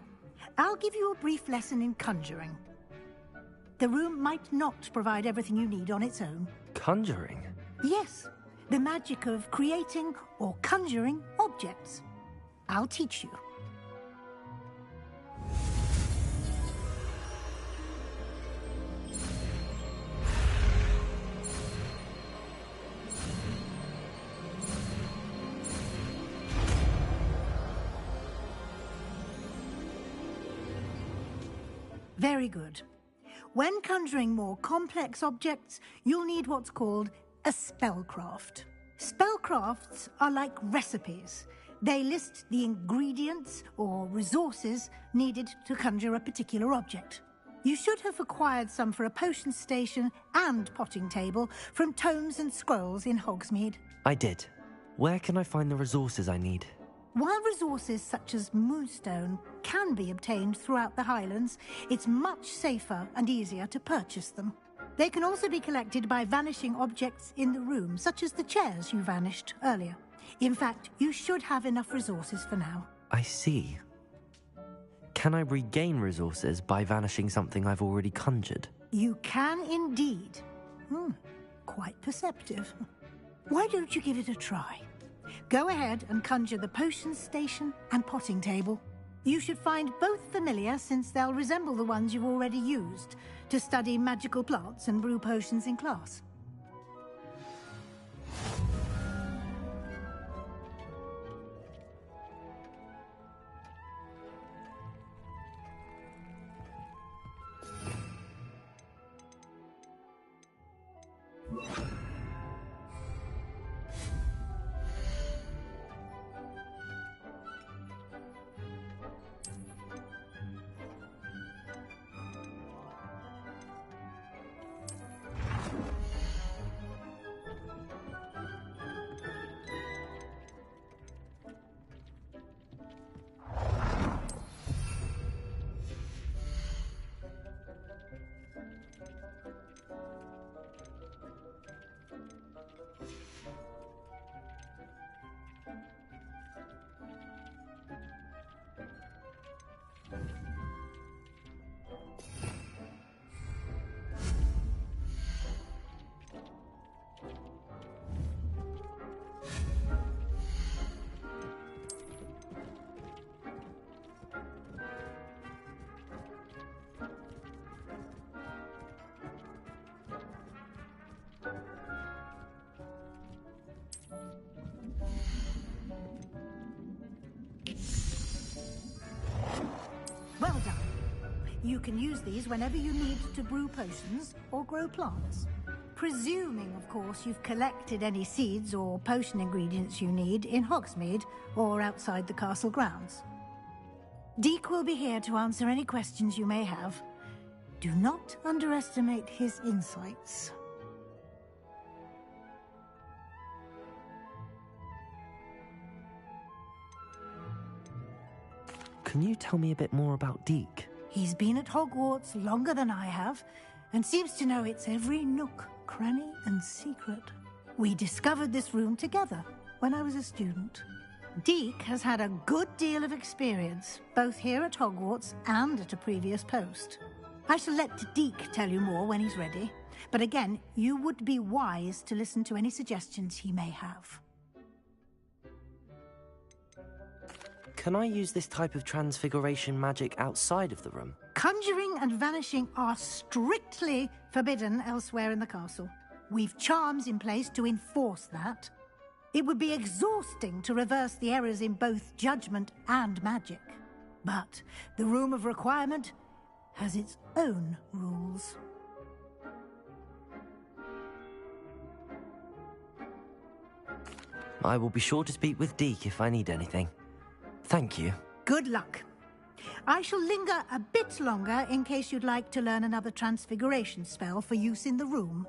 I'll give you a brief lesson in conjuring. The room might not provide everything you need on its own. Conjuring? Yes, the magic of creating or conjuring objects. I'll teach you. Very good. When conjuring more complex objects, you'll need what's called a spellcraft. Spellcrafts are like recipes. They list the ingredients or resources needed to conjure a particular object. You should have acquired some for a potion station and potting table from tomes and scrolls in Hogsmeade. I did. Where can I find the resources I need? While resources such as moonstone can be obtained throughout the Highlands, it's much safer and easier to purchase them. They can also be collected by vanishing objects in the room, such as the chairs you vanished earlier. In fact, you should have enough resources for now. I see. Can I regain resources by vanishing something I've already conjured? You can indeed. Quite perceptive. Why don't you give it a try? Go ahead and conjure the potion station and potting table. You should find both familiar, since they'll resemble the ones you've already used to study magical plants and brew potions in class. Well done. You can use these whenever you need to brew potions or grow plants. Presuming, of course, you've collected any seeds or potion ingredients you need in Hogsmeade or outside the castle grounds. Deek will be here to answer any questions you may have. Do not underestimate his insights. Can you tell me a bit more about Deek? He's been at Hogwarts longer than I have, and seems to know its every nook, cranny, and secret. We discovered this room together when I was a student. Deek has had a good deal of experience, both here at Hogwarts and at a previous post. I shall let Deek tell you more when he's ready, but again, you would be wise to listen to any suggestions he may have. Can I use this type of transfiguration magic outside of the room? Conjuring and vanishing are strictly forbidden elsewhere in the castle. We've charms in place to enforce that. It would be exhausting to reverse the errors in both judgment and magic. But the Room of Requirement has its own rules. I will be sure to speak with Deek if I need anything. Thank you. Good luck. I shall linger a bit longer in case you'd like to learn another transfiguration spell for use in the room.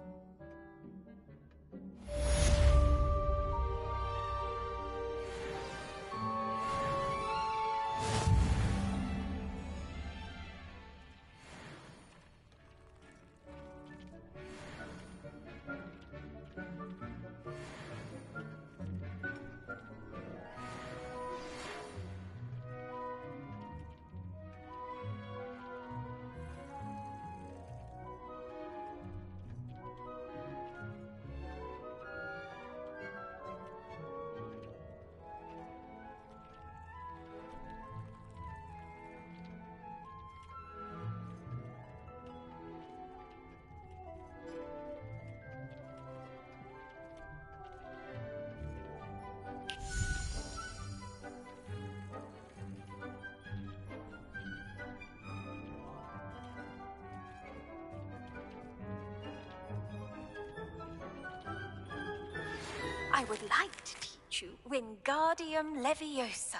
I would like to teach you Wingardium Leviosa.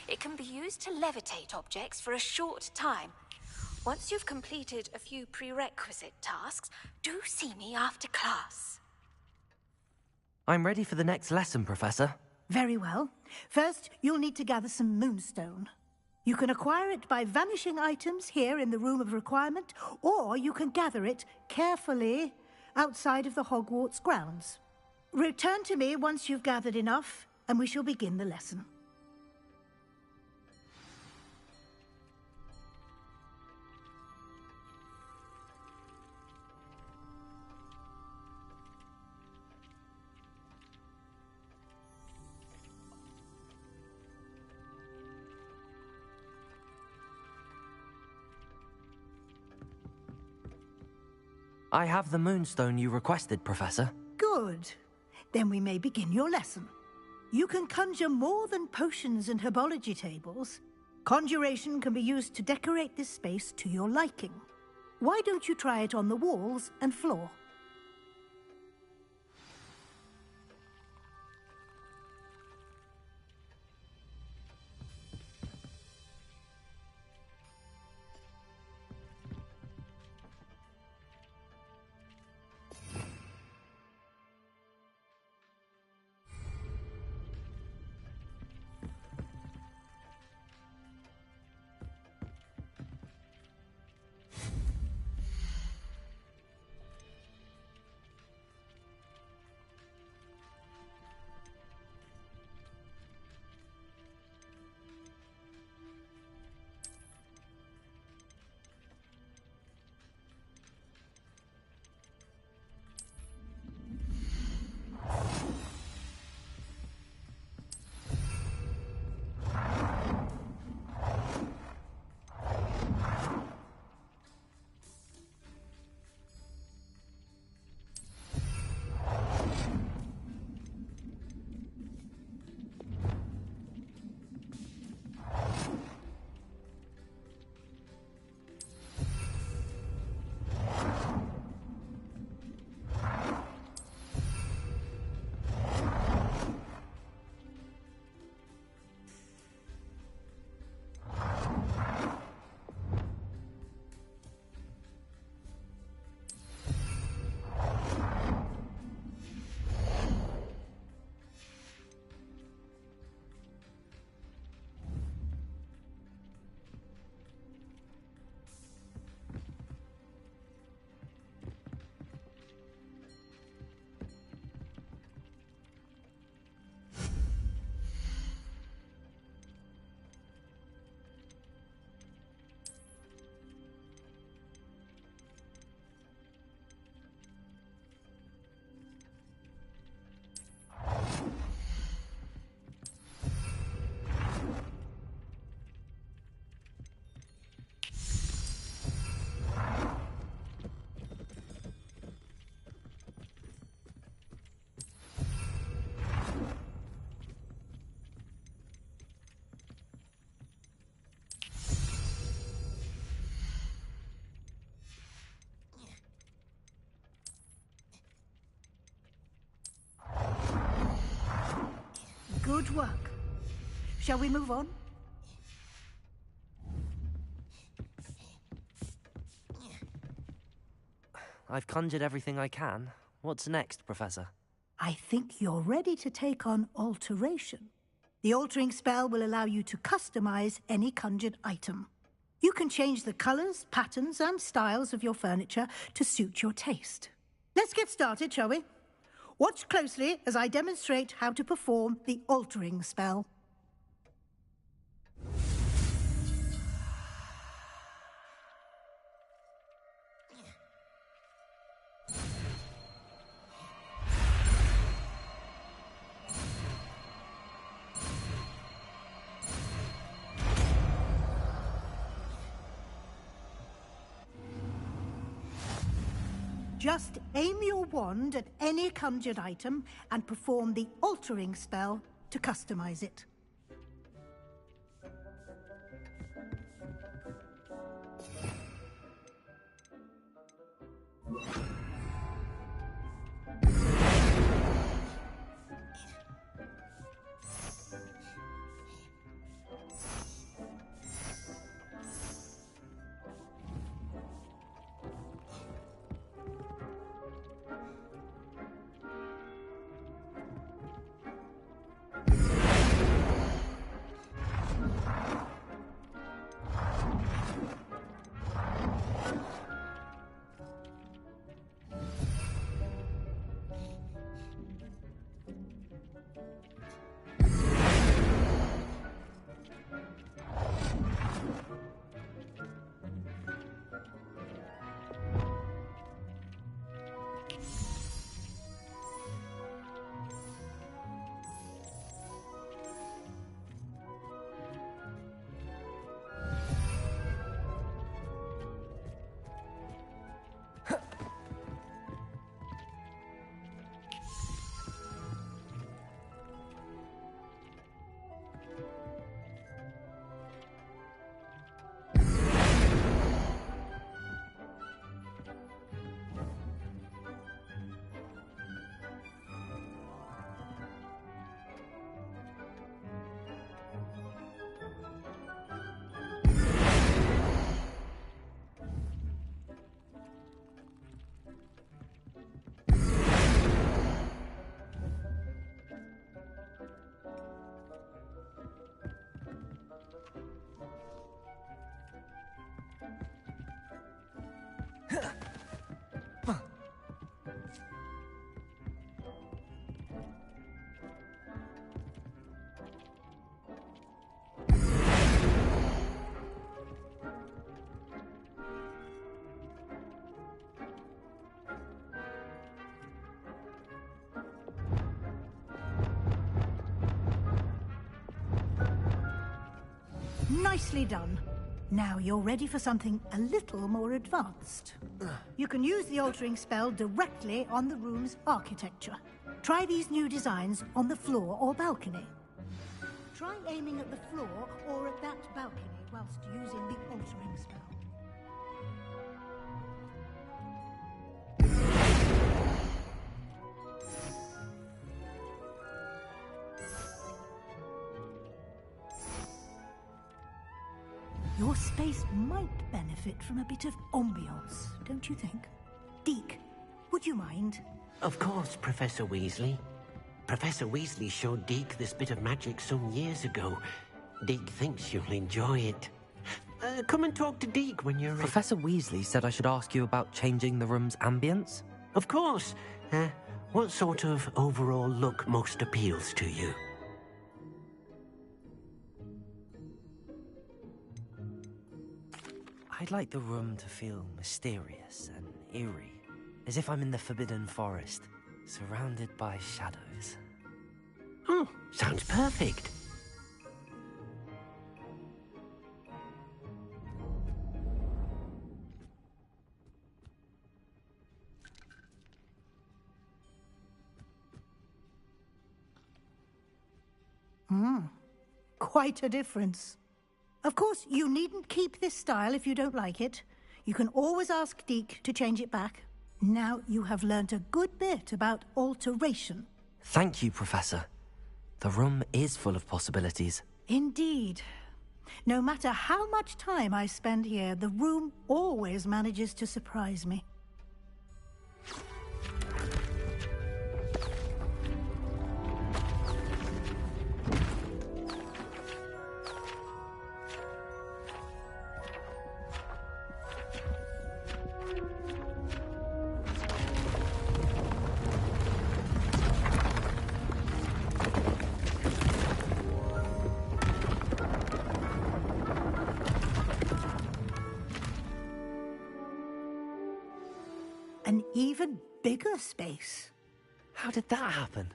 It can be used to levitate objects for a short time. Once you've completed a few prerequisite tasks, do see me after class. I'm ready for the next lesson, Professor. Very well. First, you'll need to gather some moonstone. You can acquire it by vanishing items here in the Room of Requirement, or you can gather it carefully outside of the Hogwarts grounds. Return to me once you've gathered enough, and we shall begin the lesson. I have the moonstone you requested, Professor. Good. Then we may begin your lesson. You can conjure more than potions and herbology tables. Conjuration can be used to decorate this space to your liking. Why don't you try it on the walls and floor? Good work. Shall we move on? I've conjured everything I can. What's next, Professor? I think you're ready to take on alteration. The altering spell will allow you to customize any conjured item. You can change the colors, patterns, and styles of your furniture to suit your taste. Let's get started, shall we? Watch closely as I demonstrate how to perform the altering spell. Just aim your wand at any conjured item and perform the altering spell to customize it. Nicely done. Now you're ready for something a little more advanced. You can use the altering spell directly on the room's architecture. Try these new designs on the floor or balcony. Try aiming at the floor or at that balcony whilst using the altering spell. Your space might benefit from a bit of ambiance, don't you think? Deke, would you mind? Of course, Professor Weasley. Professor Weasley showed Deke this bit of magic some years ago. Deke thinks you'll enjoy it. Come and talk to Deke when you're ready. Professor Weasley said I should ask you about changing the room's ambience. Of course. What sort of overall look most appeals to you? I'd like the room to feel mysterious and eerie, as if I'm in the Forbidden Forest, surrounded by shadows. Oh, sounds perfect. Quite a difference. Of course, you needn't keep this style if you don't like it. You can always ask Deke to change it back. Now you have learnt a good bit about alteration. Thank you, Professor. The room is full of possibilities. Indeed. No matter how much time I spend here, the room always manages to surprise me. An even bigger space. How did that happen?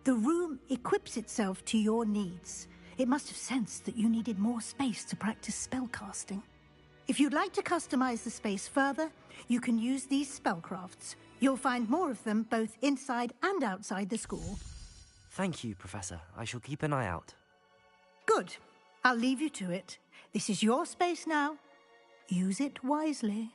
The room equips itself to your needs. It must have sensed that you needed more space to practice spellcasting. If you'd like to customize the space further, you can use these spellcrafts. You'll find more of them both inside and outside the school. Thank you, Professor. I shall keep an eye out. Good. I'll leave you to it. This is your space now. Use it wisely.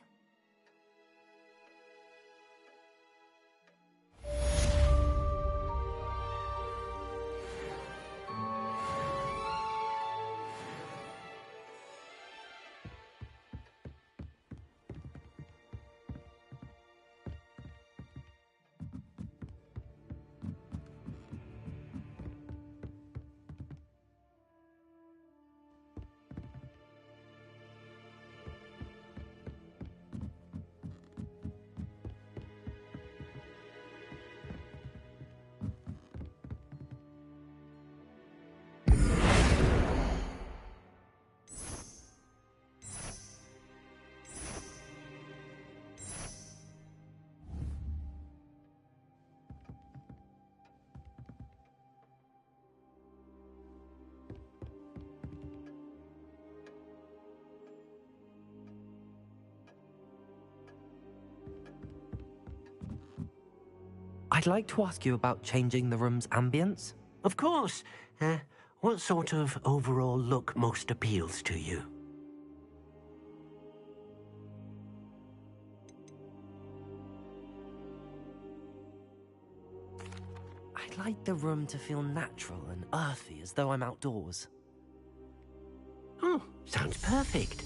I'd like to ask you about changing the room's ambience. Of course. What sort of overall look most appeals to you? I'd like the room to feel natural and earthy, as though I'm outdoors. Oh, sounds perfect.